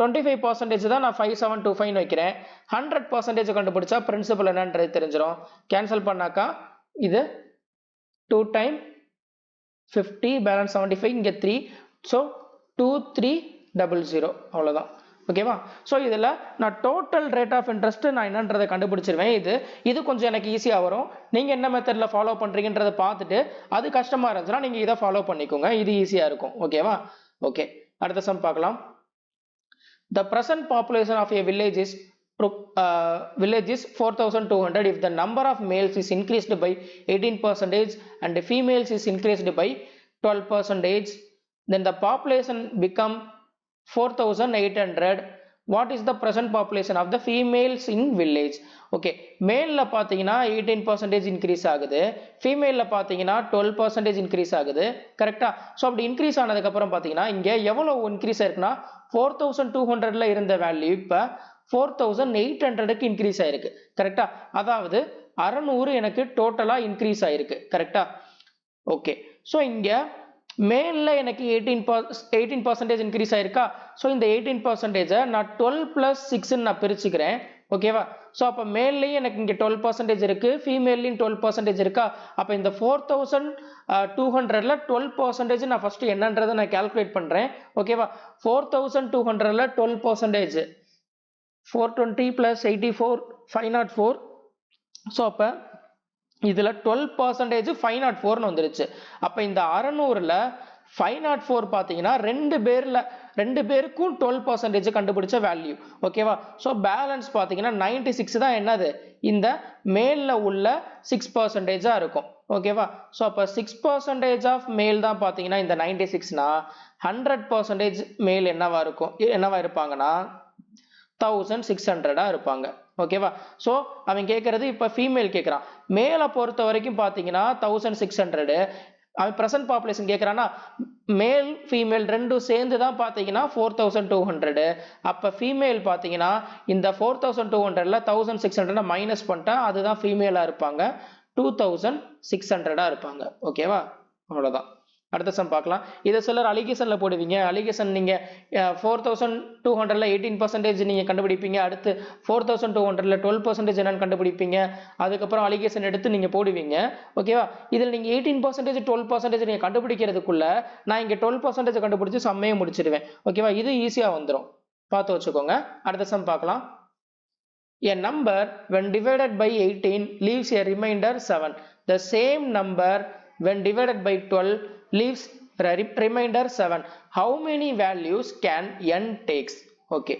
25% தான் நான் 5725 வைக்கிறேன். 100% கண்டுபிடிச்சா பிரின்சிபல் என்னன்றது தெரிஞ்சிடும். கேன்சல் பண்ணாக்கா இது 2 டைம் 50 பேலன்ஸ் 75 இங்க 3, சோ 2300 அவ்வளவுதான். ஓகேவா? சோ இதுல நான் டோட்டல் ரேட் ஆஃப் இன்ட்ரெஸ்ட் நான் என்னன்றதை கண்டுபிடிச்சிருவேன். இது கொஞ்சம் எனக்கு ஈஸியா வரும். நீங்க என்ன மெத்தட்ல ஃபாலோ பண்றீங்கன்றதை பார்த்துட்டு அது கஷ்டமா இருந்துச்சுன்னா நீங்க இதை ஃபாலோ பண்ணிக்கோங்க, இது ஈஸியா இருக்கும். ஓகேவா? ஓகே, அடுத்த சம் பார்க்கலாம். The present population of a village is 4200 if the number of males is increased by 18% and females is increased by 12%, then the population become 4800. What is the present population of the females in village? Okay, male ல பாத்தீங்கன்னா 18% இன்க்ரீஸ் ஆகுது, ஃபீமேல் ல பாத்தீங்கன்னா 12% இன்க்ரீஸ் ஆகுது. கரெக்டா? சோ அப்படி இன்க்ரீஸ் ஆனதுக்கு அப்புறம் பாத்தீங்கன்னா இங்க எவ்வளவு இன்க்ரீஸ் ஆயிருக்குன்னா 4200ல இருந்த வேல்யூ இப்ப 4800க்கு இன்க்ரீஸ் ஆயிருக்கு. கரெக்டா? அதாவது 600 எனக்கு டோட்டலா இன்க்ரீஸ் ஆயிருக்கு. கரெக்டா? ஓகே, சோ இங்க மேல்ல எனக்கு 18% இன்க்ரீஸ் ஆயிருக்கா. சோ இந்த 18% நான் 12 plus 6 நான் பிரிச்சுக்கிறேன். ஓகேவா? சோ அப்ப மேல்லயும் எனக்கு இங்க 12% இருக்கு, ஃபீமேல்லயும் 12% இருக்கா. அப்ப இந்த 4200ல 12% நான் ஃபர்ஸ்ட் என்னன்றதை நான் கால்குலேட் பண்றேன். ஓகேவா? 4200ல 12%, 420 plus 84 504. சோ அப்ப இதுல 12% 504 வந்துருச்சு. அப்ப இந்த 600ல 504 பாத்தீங்கன்னா ரெண்டு பேருக்கும் 12% கண்டுபிடிச்ச வேல்யூ. ஓகேவா? சோ பேலன்ஸ் பாத்தீங்கன்னா 96 தான் என்னது இந்த மேல்ல உள்ள 6% இருக்கும். ஓகேவா? சோ அப்ப 6% ஆஃப் மேல் தான் பாத்தீங்கன்னா இந்த 96னா 100% மேல் என்னவா இருப்பாங்கன்னா 1600 இருப்பாங்க. ஓகேவா? சோ அவன் கேக்குறது இப்ப ஃபீமேல் கேக்குறான். மேல பொறுத்த வரைக்கும் பாத்தீங்கன்னா 1600, அவன் பிரசன்ட் பாப்புலேஷன் கேக்குறானா மேல் ஃபீமேல் ரெண்டும் சேர்ந்து தான் பாத்தீங்கன்னா 4200. அப்ப ஃபீமேல் பாத்தீங்கன்னா இந்த 4200ல 1600 மைனஸ் பண்ணிட்டா அதுதான் ஃபீமேலா இருப்பாங்க, 2600 இருப்பாங்க. ஓகேவா? அவ்வளவுதான். அடுத்த சம் பார்க்கலாம். இதை சிலர் அலிகேஷன்ல போடுவீங்க. அலிகேஷன் நீங்க 4200ல 18% நீங்க கண்டுபிடிப்பீங்க, அடுத்து 4200ல 12% என்னன்னு கண்டுபிடிப்பீங்க, அதுக்கப்புறம் அலிகேஷன் எடுத்து நீங்க போடுவீங்க. ஓகேவா? இதுல நீங்க 18% 12% நீங்க கண்டுபிடிக்கிறதுக்குள்ள நான் இங்க 12% கண்டுபிடிச்சு சம்மையை முடிச்சிடுவேன். ஓகேவா? இது ஈஸியா வந்துடும், பார்த்து வச்சுக்கோங்க. அடுத்த சம் பார்க்கலாம். A number when divided by 18 leaves a remainder 7. The same number when divided by 12 leaves remainder 7. How many values can n takes? Okay,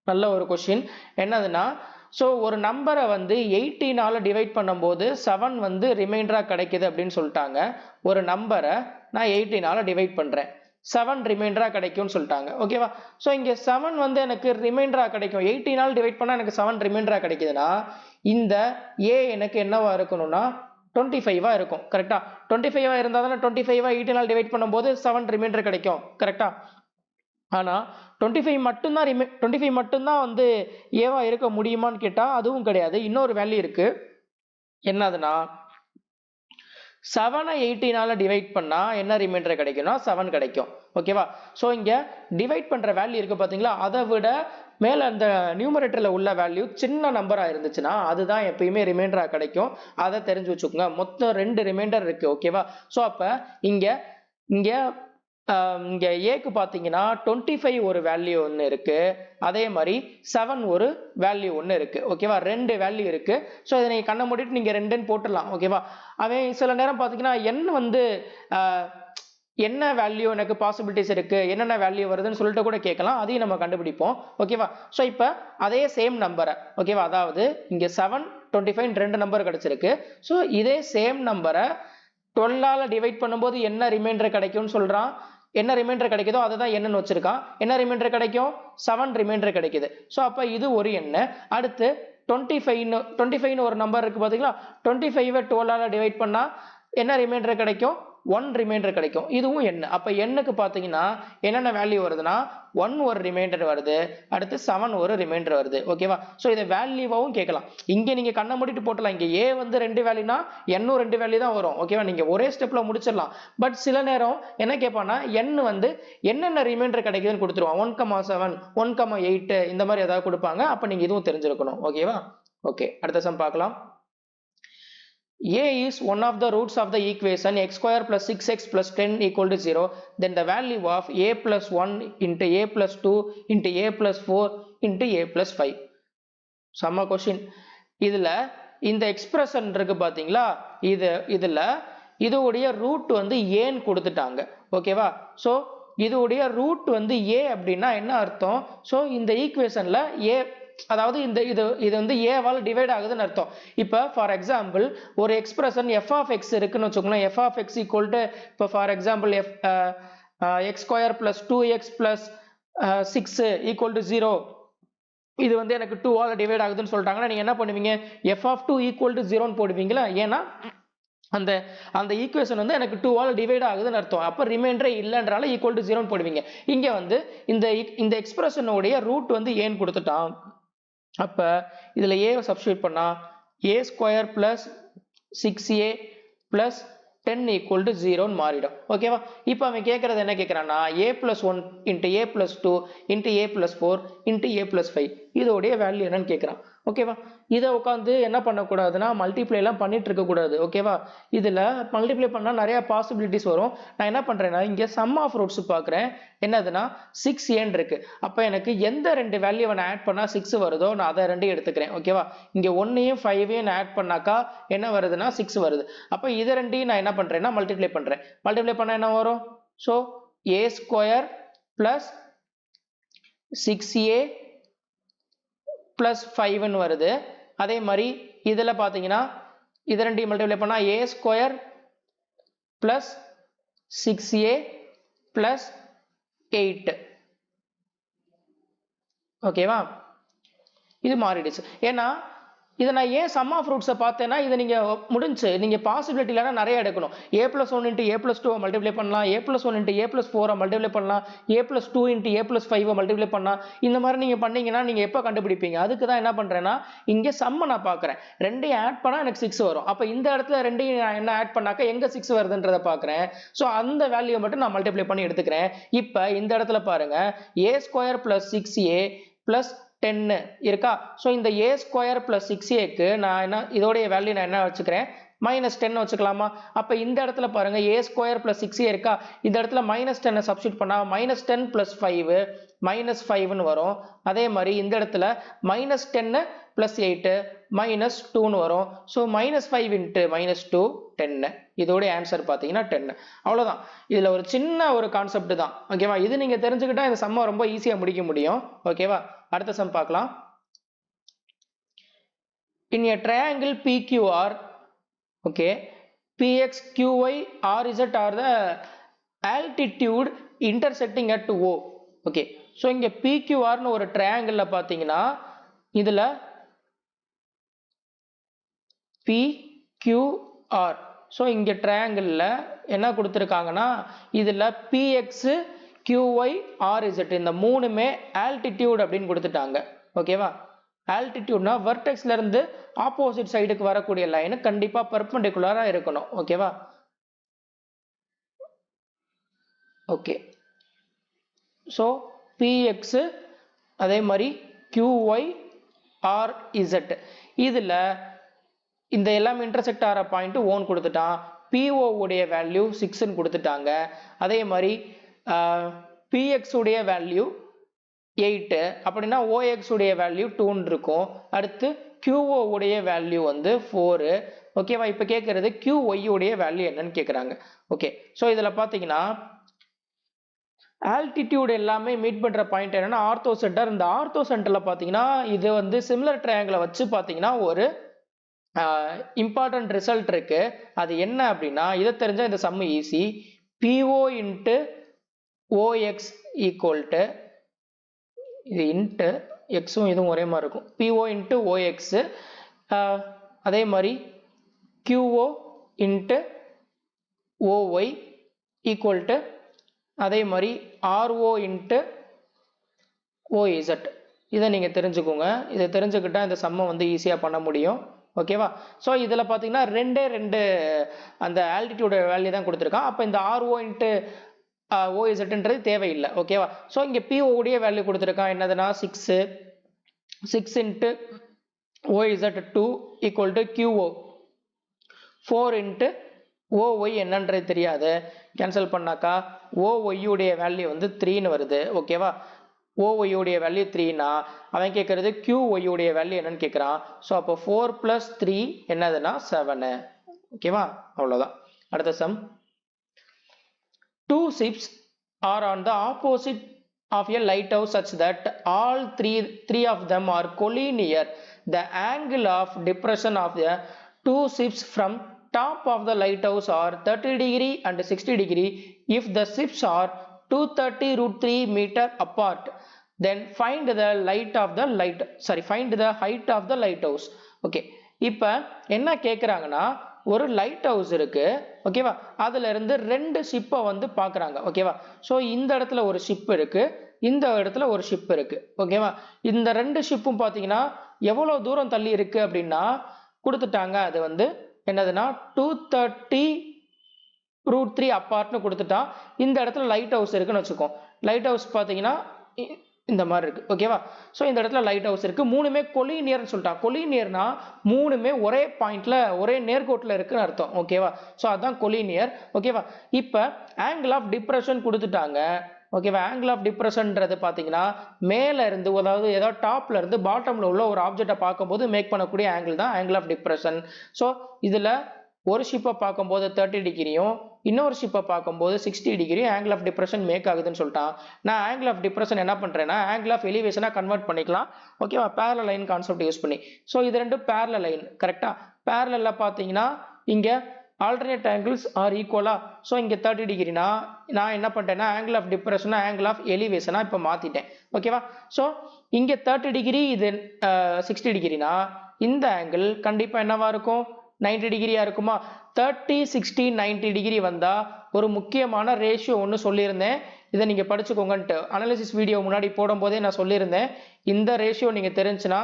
நல்ல ஒரு क्वेश्चन. என்னதுன்னா சோ ஒரு நம்பரை வந்து 18ஆல டிவைட் பண்ணும்போது 7 வந்து ரிமைண்டரா கிடைக்குது அப்படின்னு சொல்லிட்டாங்க. ஒரு நம்பரை நான் 18ஆல டிவைட் பண்றேன், 7 ரிமைண்டரா கிடைக்கும்னு சொல்லிட்டாங்க. ஓகேவா? சோ இங்க 7 வந்து எனக்கு ரிமைண்டரா கிடைக்கும். 18ஆல டிவைட் பண்ணா எனக்கு 7 ரிமைண்டரா கிடைக்குதுன்னா இந்த a எனக்கு என்னவா இருக்கணும்னா 25 இருக்கும். கரெக்டா? 25 இருந்தா தானே 25 18ஆல் டிவைட் பண்ணும்போது 7 ரிமைண்டர் கிடைக்கும். கரெக்டா? ஆனா 25 மட்டும்தான் வந்து ஏவா இருக்க முடியுமான்னு கேட்டா அதுவும் கிடையாது. இன்னொரு வேல்யூ இருக்கு. என்னதுன்னா 7 18ஆல டிவைட் பண்ணா என்ன ரிமைண்டர் கிடைக்கும்னா 7 கிடைக்கும். ஓகேவா? சோ இங்க டிவைட் பண்ற வேல்யூ இருக்கு பாத்தீங்களா, அதை விட மேல அந்த நியூமரேட்டர்ல உள்ள வேல்யூ சின்ன நம்பரா இருந்துச்சுன்னா அதுதான் எப்பயுமே ரிமைண்டரா கிடைக்கும். அதை தெரிஞ்சு வச்சுக்கோங்க. மொத்தம் 2 ரிமைண்டர் இருக்கு. ஓகேவா? சோ அப்ப இங்க ஏக்கு பாத்தீங்கன்னா 25 ஒரு வேல்யூ ஒன்னு இருக்கு, அதே மாதிரி 7 ஒரு வேல்யூ ஒன்னு இருக்கு. ஓகேவா? 2 வேல்யூ இருக்கு. சோ இதை நீங்க கண்ண மூடிட்டு நீங்க 2ன்னு போட்டுடலாம். ஓகேவா? அவன் சில நேரம் பாத்தீங்கன்னா n வந்து என்ன வேல்யூ எனக்கு பாசிபிலிட்டிஸ் இருக்கு, என்னென்ன வேல்யூ வருதுன்னு சொல்லிட்டு கூட கேட்கலாம், அதையும் நம்ம கண்டுபிடிப்போம். ஓகேவா? சோ இப்ப அதே சேம் நம்பரை, ஓகேவா, அதாவது இங்க 7 25 2 நம்பர் கிடைச்சிருக்கு. சோ இதே சேம் நம்பரை 12ஆல டிவைட் பண்ணும்போது என்ன ரிமைண்டர் கிடைக்கும்னு சொல்றான், என்ன ரிமைண்டர் கிடைக்குதோ அதை தான் என்னன்னு வச்சிருக்கான். என்ன ரிமைண்டர் கிடைக்கும்? 7 ரிமைண்டர் கிடைக்குது. ஸோ அப்போ இது ஒரு எண்ணு. அடுத்து 25 ஒரு நம்பர் இருக்கு பார்த்தீங்களா, 25 12ஆல் டிவைட் பண்ணா என்ன ரிமைண்டர் கிடைக்கும்? 1 ரிமைண்டர் கிடைக்கும். இதுவும் எண்ணு. அப்போ எண்ணுக்கு பார்த்தீங்கன்னா என்னென்ன வேல்யூ வருதுன்னா 1 ஒரு ரிமைண்டர் வருது, அடுத்து 7 ஒரு ரிமைண்டர் வருது. ஓகேவா? ஸோ இதை வேல்யூவாகவும் கேட்கலாம். இங்கே நீங்க கண்ணை மூடிட்டு போட்டலாம். இங்கே ஏ வந்து 2 வேல்யூனா எண்ணும் 2 வேல்யூ தான் வரும். ஓகேவா? நீங்க ஒரே ஸ்டெப்ல முடிச்சிடலாம். பட் சில நேரம் என்ன கேட்பான்னா எண் வந்து என்னென்ன ரிமைண்டர் கிடைக்குதுன்னு கொடுத்துருவான். 1,7 1,8 இந்த மாதிரி ஏதாவது கொடுப்பாங்க. அப்போ நீங்க இதுவும் தெரிஞ்சிருக்கணும். ஓகேவா? ஓகே, அடுத்த சம் பார்க்கலாம். A is one of the roots of the equation x square plus 6x plus 10 equal to 0. Then the value of a plus 1 into a plus 2 into a plus 4 into a plus 5. Summa question. இதுல இந்த எக்ஸ்பிரஷன் இருக்கு பாத்தீங்களா, இதுல இதோடைய ரூட் வந்து ஏன்னு கொடுத்துட்டாங்க. ஓகேவா? ஸோ இதோடைய ரூட் வந்து ஏ அப்படின்னா என்ன அர்த்தம்? ஸோ இந்த ஈக்குவேஷன்ல ஏ, அதாவது இது வந்து ஏவால் டிவைட் ஆகுதுன்னு அர்த்தம். இப்போ ஃபார் எக்ஸாம்பிள் ஒரு எக்ஸ்பிரஷன் எஃப் ஆஃப் எக்ஸ் இருக்குன்னு வச்சுக்கோங்களேன். F of x equal to இப்போ for example x square plus 2x plus 6 equal to 0. இது வந்து எனக்கு 2ஆல் டிவைட் ஆகுதுன்னு சொல்லிட்டாங்கன்னா நீங்க என்ன பண்ணுவீங்க? எஃப் ஆஃப் 2 ஈக்குவல் டு 0ன்னு போடுவீங்களா? ஏன்னா அந்த ஈக்குவேஷன் வந்து எனக்கு 2ஆல் டிவைட் ஆகுதுன்னு அர்த்தம். அப்போ ரிமைண்டரே இல்லைன்றால ஈக்குவல் டு 0ன்னு போடுவீங்க. இங்க வந்து இந்த எக்ஸ்பிரஷனுடைய ரூட் வந்து ஏன்னு கொடுத்துட்டான். அப்ப இதுல a சப்ஸ்டிட்யூட் பண்ணா a square plus 6a plus 10 equal to 0ன்னு மாறிடும். ஓகேவா? இப்போ அவன் கேட்கறது என்ன கேட்கறான்னா a plus 1 into a plus 2 into a plus 4 into a plus 5 இதோடைய வேல்யூ என்னன்னு கேட்கறான். ஓகேவா? இதை உட்காந்து என்ன பண்ணக்கூடாதுன்னா மல்டிப்ளை எல்லாம் பண்ணிட்டு இருக்க கூடாது. ஓகேவா? இதுல மல்டிப்ளை பண்ணா நிறைய பாசிபிலிட்டிஸ் வரும். நான் என்ன பண்றேன்னா இங்க சம் ஆஃப் ரூட்ஸ் பாக்குறேன். என்னதுன்னா 6a இருக்கு. அப்ப எனக்கு எந்த ரெண்டு வேல்யூவை நான் ஆட் பண்ணா 6 வருதோ நான் அதை ரெண்டையும் எடுத்துக்கிறேன். ஓகேவா? இங்க 1ஐயும் 5ஐயும் ஆட் பண்ணாக்கா என்ன வருதுன்னா 6 வருது. அப்ப இது ரெண்டையும் நான் என்ன பண்றேன்னா மல்டிப்ளை பண்றேன். மல்டிப்ளை பண்ணா என்ன வரும்? So a square plus 6a plus 5ன்னு வருது. அதே மாதிரி இதுல பாத்தீங்கன்னா இது ரெண்டையும் மல்டிப்ளை பண்ணா a square plus 6a plus 8. ஓகேவா? இது மாறிடுச்சு. ஏன்னா இதை நான் ஏன் சம் ஆஃப் ரூட்ஸை பார்த்தேன்னா இதை நீங்க முடிஞ்சு நீங்க பாசிபிலிட்டி இல்லைன்னா நிறைய எடுக்கணும். a plus 1 into a plus 2 multiply பண்ணலாம், a plus 1 into a plus 4 multiply பண்ணலாம், a plus 2 into a plus 5 multiply பண்ணலாம். இந்த மாதிரி நீங்க பண்ணீங்கன்னா நீங்க எப்போ கண்டுபிடிப்பீங்க? அதுக்கு தான் என்ன பண்றேன்னா இங்க சம்ம நான் பாக்குறேன். ரெண்டையும் ஆட் பண்ணா எனக்கு 6 வரும். அப்ப இந்த இடத்துல ரெண்டையும் நான் என்ன ஆட் பண்ணாக்க எங்க 6 வருதுன்றதை பாக்குறேன். ஸோ அந்த வேல்யூ மட்டும் நான் மல்டிப்ளை பண்ணி எடுத்துக்கிறேன். இப்ப இந்த இடத்துல பாருங்க a square plus 6a plus 10 இருக்கா? ஸோ இந்த a ஸ்கொயர் பிளஸ் 6aக்கு நான் என்ன இதோடைய வேல்யூ நான் என்ன வச்சுக்கிறேன்? மைனஸ் 10 வச்சுக்கலாமா? அப்ப இந்த இடத்துல பாருங்க a ஸ்கொயர் பிளஸ் 6a இருக்கா? இந்த இடத்துல மைனஸ் 10 சப்ஸ்டிட்யூட் பண்ணா மைனஸ் 10 பிளஸ் 5 மைனஸ் 5ன்னு வரும். அதே மாதிரி இந்த இடத்துல மைனஸ் 10 பிளஸ் 8 மைனஸ் 2ன்னு வரும். So minus 5 into minus 2 10. இதோடைய ஆன்சர் பார்த்தீங்கன்னா 10. அவ்வளோதான். இதுல ஒரு சின்ன ஒரு கான்செப்ட் தான். ஓகேவா? இது நீங்க தெரிஞ்சுக்கிட்டா இந்த சம்மை ரொம்ப ஈஸியா முடிக்க முடியும். ஓகேவா? அடுத்த சம் பார்க்கலாம். In a triangle PQR, okay, PX, QY, RZ are the altitude intersecting at O. Okay, so இங்க PQR னு ஒரு triangle பாத்தீங்கன்னா இதுல PQR, so இங்க triangle என்ன கொடுத்திருக்காங்கன்னா இதுல PX, QY, RZ இந்த மூணுமே altitude அப்படின்னு கொடுத்துட்டாங்க. ஓகேவா? altitudeனா வெர்டெக்ஸ்ல இருந்து ஆப்போசிட் சைடுக்கு வரக்கூடிய லைன் கண்டிப்பா பெர்பெண்டிகுலரா இருக்கணும். ஓகேவா? ஓகே, ஸோ PX அதே மாதிரி QY, RZ இதுல இந்த எல்லாம் இன்டர்செக்ட் ஆகிற பாயிண்ட் 1 கொடுத்துட்டான். PO உடைய வேல்யூ 6ன்னு கொடுத்துட்டாங்க. அதே மாதிரி PX உடைய வேல்யூ 8 அப்படின்னா OX உடைய வேல்யூ 2 இருக்கும். அடுத்து QO உடைய வேல்யூ வந்து 4. ஓகேவா? இப்போ கேட்கறது QY உடைய வேல்யூ என்னன்னு கேட்குறாங்க. ஓகே, ஸோ இதில் பார்த்தீங்கன்னா ஆல்டிடியூட் எல்லாமே மீட் பண்ற பாயிண்ட் என்னன்னா ஆர்த்தோ சென்டர். இந்த ஆர்த்தோ சென்டர்ல பார்த்தீங்கன்னா இது வந்து சிமிலர் ட்ரையாங்கிளை வச்சு பார்த்தீங்கன்னா ஒரு இம்பார்ட்டன்ட் ரிசல்ட் இருக்கு. அது என்ன அப்படின்னா இதை தெரிஞ்சா இந்த sum easy. PO into OX equal to இது இன்ட்டு எக்ஸும் இதுவும் ஒரே மாதிரி இருக்கும் PO இன்ட்டு OX அதே மாதிரி QO into OY equal to அதே மாதிரி RO இன்ட்டு OZ இதை நீங்கள் தெரிஞ்சுக்கோங்க. இதை தெரிஞ்சுக்கிட்டா இந்த சம்மை வந்து ஈஸியாக பண்ண முடியும். ஓகேவா? ஸோ இதில் பார்த்தீங்கன்னா ரெண்டு அந்த ஆல்டிடியூட் வேல்யூ தான் கொடுத்துருக்கான். அப்போ இந்த RO இன்ட்டு OZன்றது தேவையில்லை. ஓகேவா? ஸோ இங்கே PO உடைய வேல்யூ கொடுத்துருக்கான் என்னதுன்னா 6 into OZ 2 equal to QO 4 into OY என்னன்றது தெரியாது. கேன்சல் பண்ணாக்கா OY உடைய வேல்யூ வந்து 3ன்னு வருது. ஓகேவா? OY உடைய வேல்யூ 3னா அவன் கேட்கறது QY உடைய வேல்யூ என்னன்னு கேட்குறான். ஸோ அப்போ 4 + 3 என்னதுன்னா 7. ஓகேவா? அவ்வளோதான். அடுத்த some. 2 ships are on the opposite of a lighthouse such that all three of them are collinear. The angle of depression of the 2 ships from top of the lighthouse are 30 degree and 60 degree. If the ships are 230√3 meter apart, then find the find the height of the lighthouse. Okay, இப்போ என்ன கேட்குறாங்கன்னா ஒரு லைட் ஹவுஸ் இருக்கு. ஓகேவா? அதுல இருந்து 2 ஷிப்பை வந்து பார்க்குறாங்க. ஓகேவா? ஸோ இந்த இடத்துல ஒரு ஷிப் இருக்கு, இந்த இடத்துல ஒரு ஷிப் இருக்கு. ஓகேவா? இந்த 2 ஷிப்பும் பார்த்தீங்கன்னா எவ்வளோ தூரம் தள்ளி இருக்கு அப்படின்னா கொடுத்துட்டாங்க. அது வந்து என்னதுன்னா 230√3 அப்பார்ட்னு கொடுத்துட்டான். இந்த இடத்துல லைட் ஹவுஸ் இருக்குன்னு வச்சுக்கோ. லைட் ஹவுஸ் பார்த்தீங்கன்னா இந்த மாதிரி இருக்கு. ஓகேவா? ஸோ இந்த இடத்துல லைட் ஹவுஸ் இருக்கு. மூணுமே கொலினியர்னு சொல்லிட்டான். கொலினியர்னா மூணுமே ஒரே பாயிண்ட்ல ஒரே நேர்கோட்டில் இருக்குன்னு அர்த்தம். ஓகேவா? ஸோ அதான் கொலினியர். ஓகேவா? இப்போ ஆங்கிள் ஆஃப் டிப்ரெஷன் கொடுத்துட்டாங்க. ஓகேவா? ஆங்கிள் ஆஃப் டிப்ரெஷன்ன்றது பார்த்தீங்கன்னா மேல இருந்து ஏதாவது டாப்ல இருந்து பாட்டம்ல உள்ள ஒரு ஆப்ஜெக்டை பார்க்கும்போது மேக் பண்ணக்கூடிய ஆங்கிள் தான் ஆங்கிள் ஆஃப் டிப்ரெஷன். ஸோ இதுல ஒரு ஷிப்பை பார்க்கும்போது 30 டிகிரியும் இன்னொரு ஷிப்பை பார்க்கும்போது 60 டிகிரியும் ஆங்கிள் ஆஃப் டிப்ரெஷன் மேக் ஆகுதுன்னு சொல்லிட்டான். நான் ஆங்கிள் ஆஃப் டிப்ரெஷன் என்ன பண்றேன்னா ஆங்கிள் ஆஃப் எலிவேஷனா கன்வெர்ட் பண்ணிக்கலாம். ஓகேவா? பேரலல் லைன் கான்செப்ட் யூஸ் பண்ணி. ஸோ இது ரெண்டும் பேரலல் லைன். கரெக்டா? பேரலல்ல பார்த்தீங்கன்னா இங்க ஆல்டர்னேட் ஆங்கிள்ஸ் ஆர் ஈக்குவலா. ஸோ இங்க 30 டிகிரினா நான் என்ன பண்ணிட்டேன்னா ஆங்கிள் ஆஃப் டிப்ரெஷனா ஆங்கிள் ஆஃப் எலிவேஷனா இப்போ மாத்திட்டேன். ஓகேவா? ஸோ இங்க 30 டிகிரி இது 60 டிகிரினா இந்த ஆங்கிள் கண்டிப்பா என்னவா இருக்கும்? 90 டிகிரியா இருக்குமா? 30, 60, 90 டிகிரி வந்தா ஒரு முக்கியமான ரேஷியோ ஒன்று சொல்லியிருந்தேன். இதை நீங்க படிச்சுக்கோங்கன்ட்டு அனாலிசிஸ் வீடியோ முன்னாடி போடும் போதே நான் சொல்லியிருந்தேன். இந்த ரேஷியோ நீங்க தெரிஞ்சுன்னா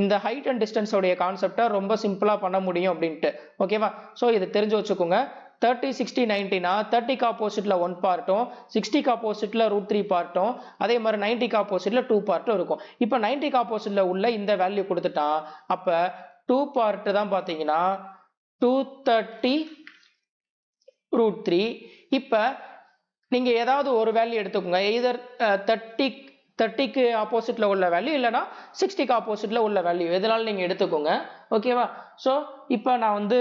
இந்த ஹைட் அண்ட் டிஸ்டன்ஸோடைய கான்செப்டை ரொம்ப சிம்பிளா பண்ண முடியும் அப்படின்ட்டு. ஓகேவா? ஸோ இதை தெரிஞ்சு வச்சுக்கோங்க. 30, 60, 90னா 30க்கு ஆப்போசிட்ல 1 பார்ட்டும் 60க்கு ஆப்போசிட்ல √3 பார்ட்டும் அதே மாதிரி 90க்கு ஆப்போசிட்ல 2 பார்ட்டும் இருக்கும். இப்போ 90க்கு ஆப்போசிட்ல உள்ள இந்த வேல்யூ கொடுத்துட்டான். அப்ப 2 பார்ட் தான் பார்த்தீங்கன்னா 230√3. இப்போ நீங்க ஏதாவது ஒரு வேல்யூ எடுத்துக்கோங்க. எய்தர் 30க்கு ஆப்போசிட்ல உள்ள வேல்யூ இல்லைன்னா 60க்கு ஆப்போசிட்ல உள்ள வேல்யூ எதனால நீங்க எடுத்துக்கோங்க. ஓகேவா? ஸோ இப்போ நான் வந்து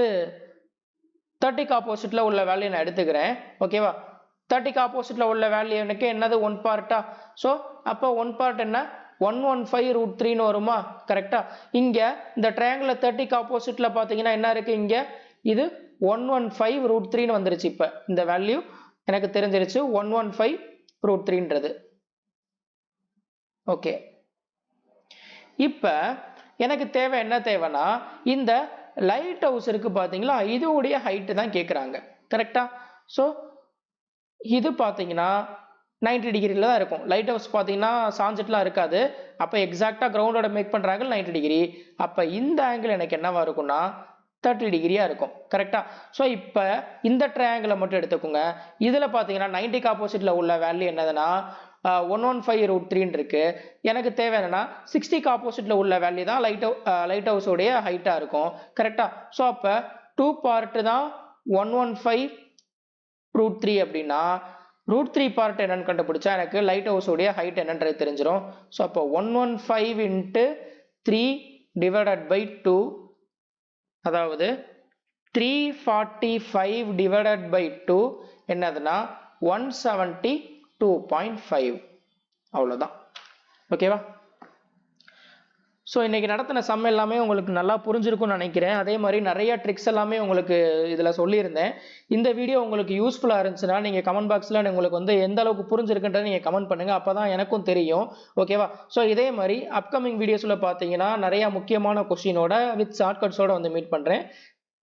30க்கு ஆப்போசிட்ல உள்ள வேல்யூ நான் எடுத்துக்கிறேன். ஓகேவா? 30க்கு ஆப்போசிட்ல உள்ள வேல்யூ எனக்கு என்னது 1 பார்ட்டா. ஸோ அப்போ 1 பார்ட் என்ன 115√3ன்னு வருமா? கரெக்டா? இங்க இந்த ட்ரையாங்கிள் 30க்கு ஆப்போசிட்ல பாத்தீங்கன்னா என்ன இருக்கு? இங்க இது 115√3ன்னு வந்துருச்சு. இப்ப இந்த வேல்யூ எனக்கு தெரிஞ்சிருச்சு 115√3ன்றது. ஓகே, இப்ப எனக்கு தேவை என்ன தேவைன்னா இந்த லைட் ஹவுஸ் இருக்கு பாத்தீங்களா, இதோடைய ஹைட் தான் கேக்குறாங்க. கரெக்டா? சோ இது பாத்தீங்கன்னா 90 டிகிரில தான் இருக்கும். லைட் ஹவுஸ் பாத்தீங்கன்னா சாஞ்சிட்லாம் இருக்காது. அப்ப எக்ஸாக்டா கிரவுண்டோட மேக் பண்ற ஆங்கிள் 90 டிகிரி. அப்ப இந்த ஆங்கிள் எனக்கு என்னவா இருக்கும்னா 30 டிகிரியா இருக்கும். கரெக்டா? சோ இப்ப இந்த ட்ரையாங்கிளை மட்டும் எடுத்துக்கோங்க. இதுல பாத்தீங்கன்னா 90க்கு ஆப்போசிட்ல உள்ள வேல்யூ என்னதுன்னா 115√3 இருக்கு. எனக்கு தேவை என்னன்னா 60க்கு ஆப்போசிட்ல உள்ள வேல்யூ தான் லைட் ஹவுஸ் உடைய ஹைட்டா இருக்கும். கரெக்டா? சோ அப்ப 2 பார்ட் தான் 115√3 அப்படின்னா √3 பார்ட் என்னன்னு கண்டுபிடிச்சா எனக்கு லைட் ஹவுஸ் உடைய ஹைட் என்னன்றது தெரிஞ்சிடும். ஸோ அப்போ 115 × 3 / 2 அதாவது 345 / 2 என்னதுன்னா 172.5. அவ்வளோதான். ஓகேவா? ஸோ இன்னைக்கு நடத்தின சம் எல்லாமே உங்களுக்கு நல்லா புரிஞ்சிருக்கும்னு நினைக்கிறேன். அதே மாதிரி நிறைய ட்ரிக்ஸ் எல்லாமே உங்களுக்கு இதில் சொல்லியிருந்தேன். இந்த வீடியோ உங்களுக்கு யூஸ்ஃபுல்லாக இருந்துச்சுன்னா நீங்கள் கமெண்ட் பாக்ஸில் உங்களுக்கு வந்து எந்த அளவுக்கு புரிஞ்சிருக்குன்றதை நீங்கள் கமெண்ட் பண்ணுங்கள். அப்போ தான் எனக்கும் தெரியும். ஓகேவா? ஸோ இதே மாதிரி அப்கமிங் வீடியோஸில் பார்த்தீங்கன்னா நிறைய முக்கியமான கொஸ்டினோட வித் ஷார்ட்கட்ஸோட வந்து மீட் பண்ணுறேன்.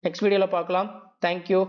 நெக்ஸ்ட் வீடியோவில் பார்க்கலாம். தேங்க்யூ.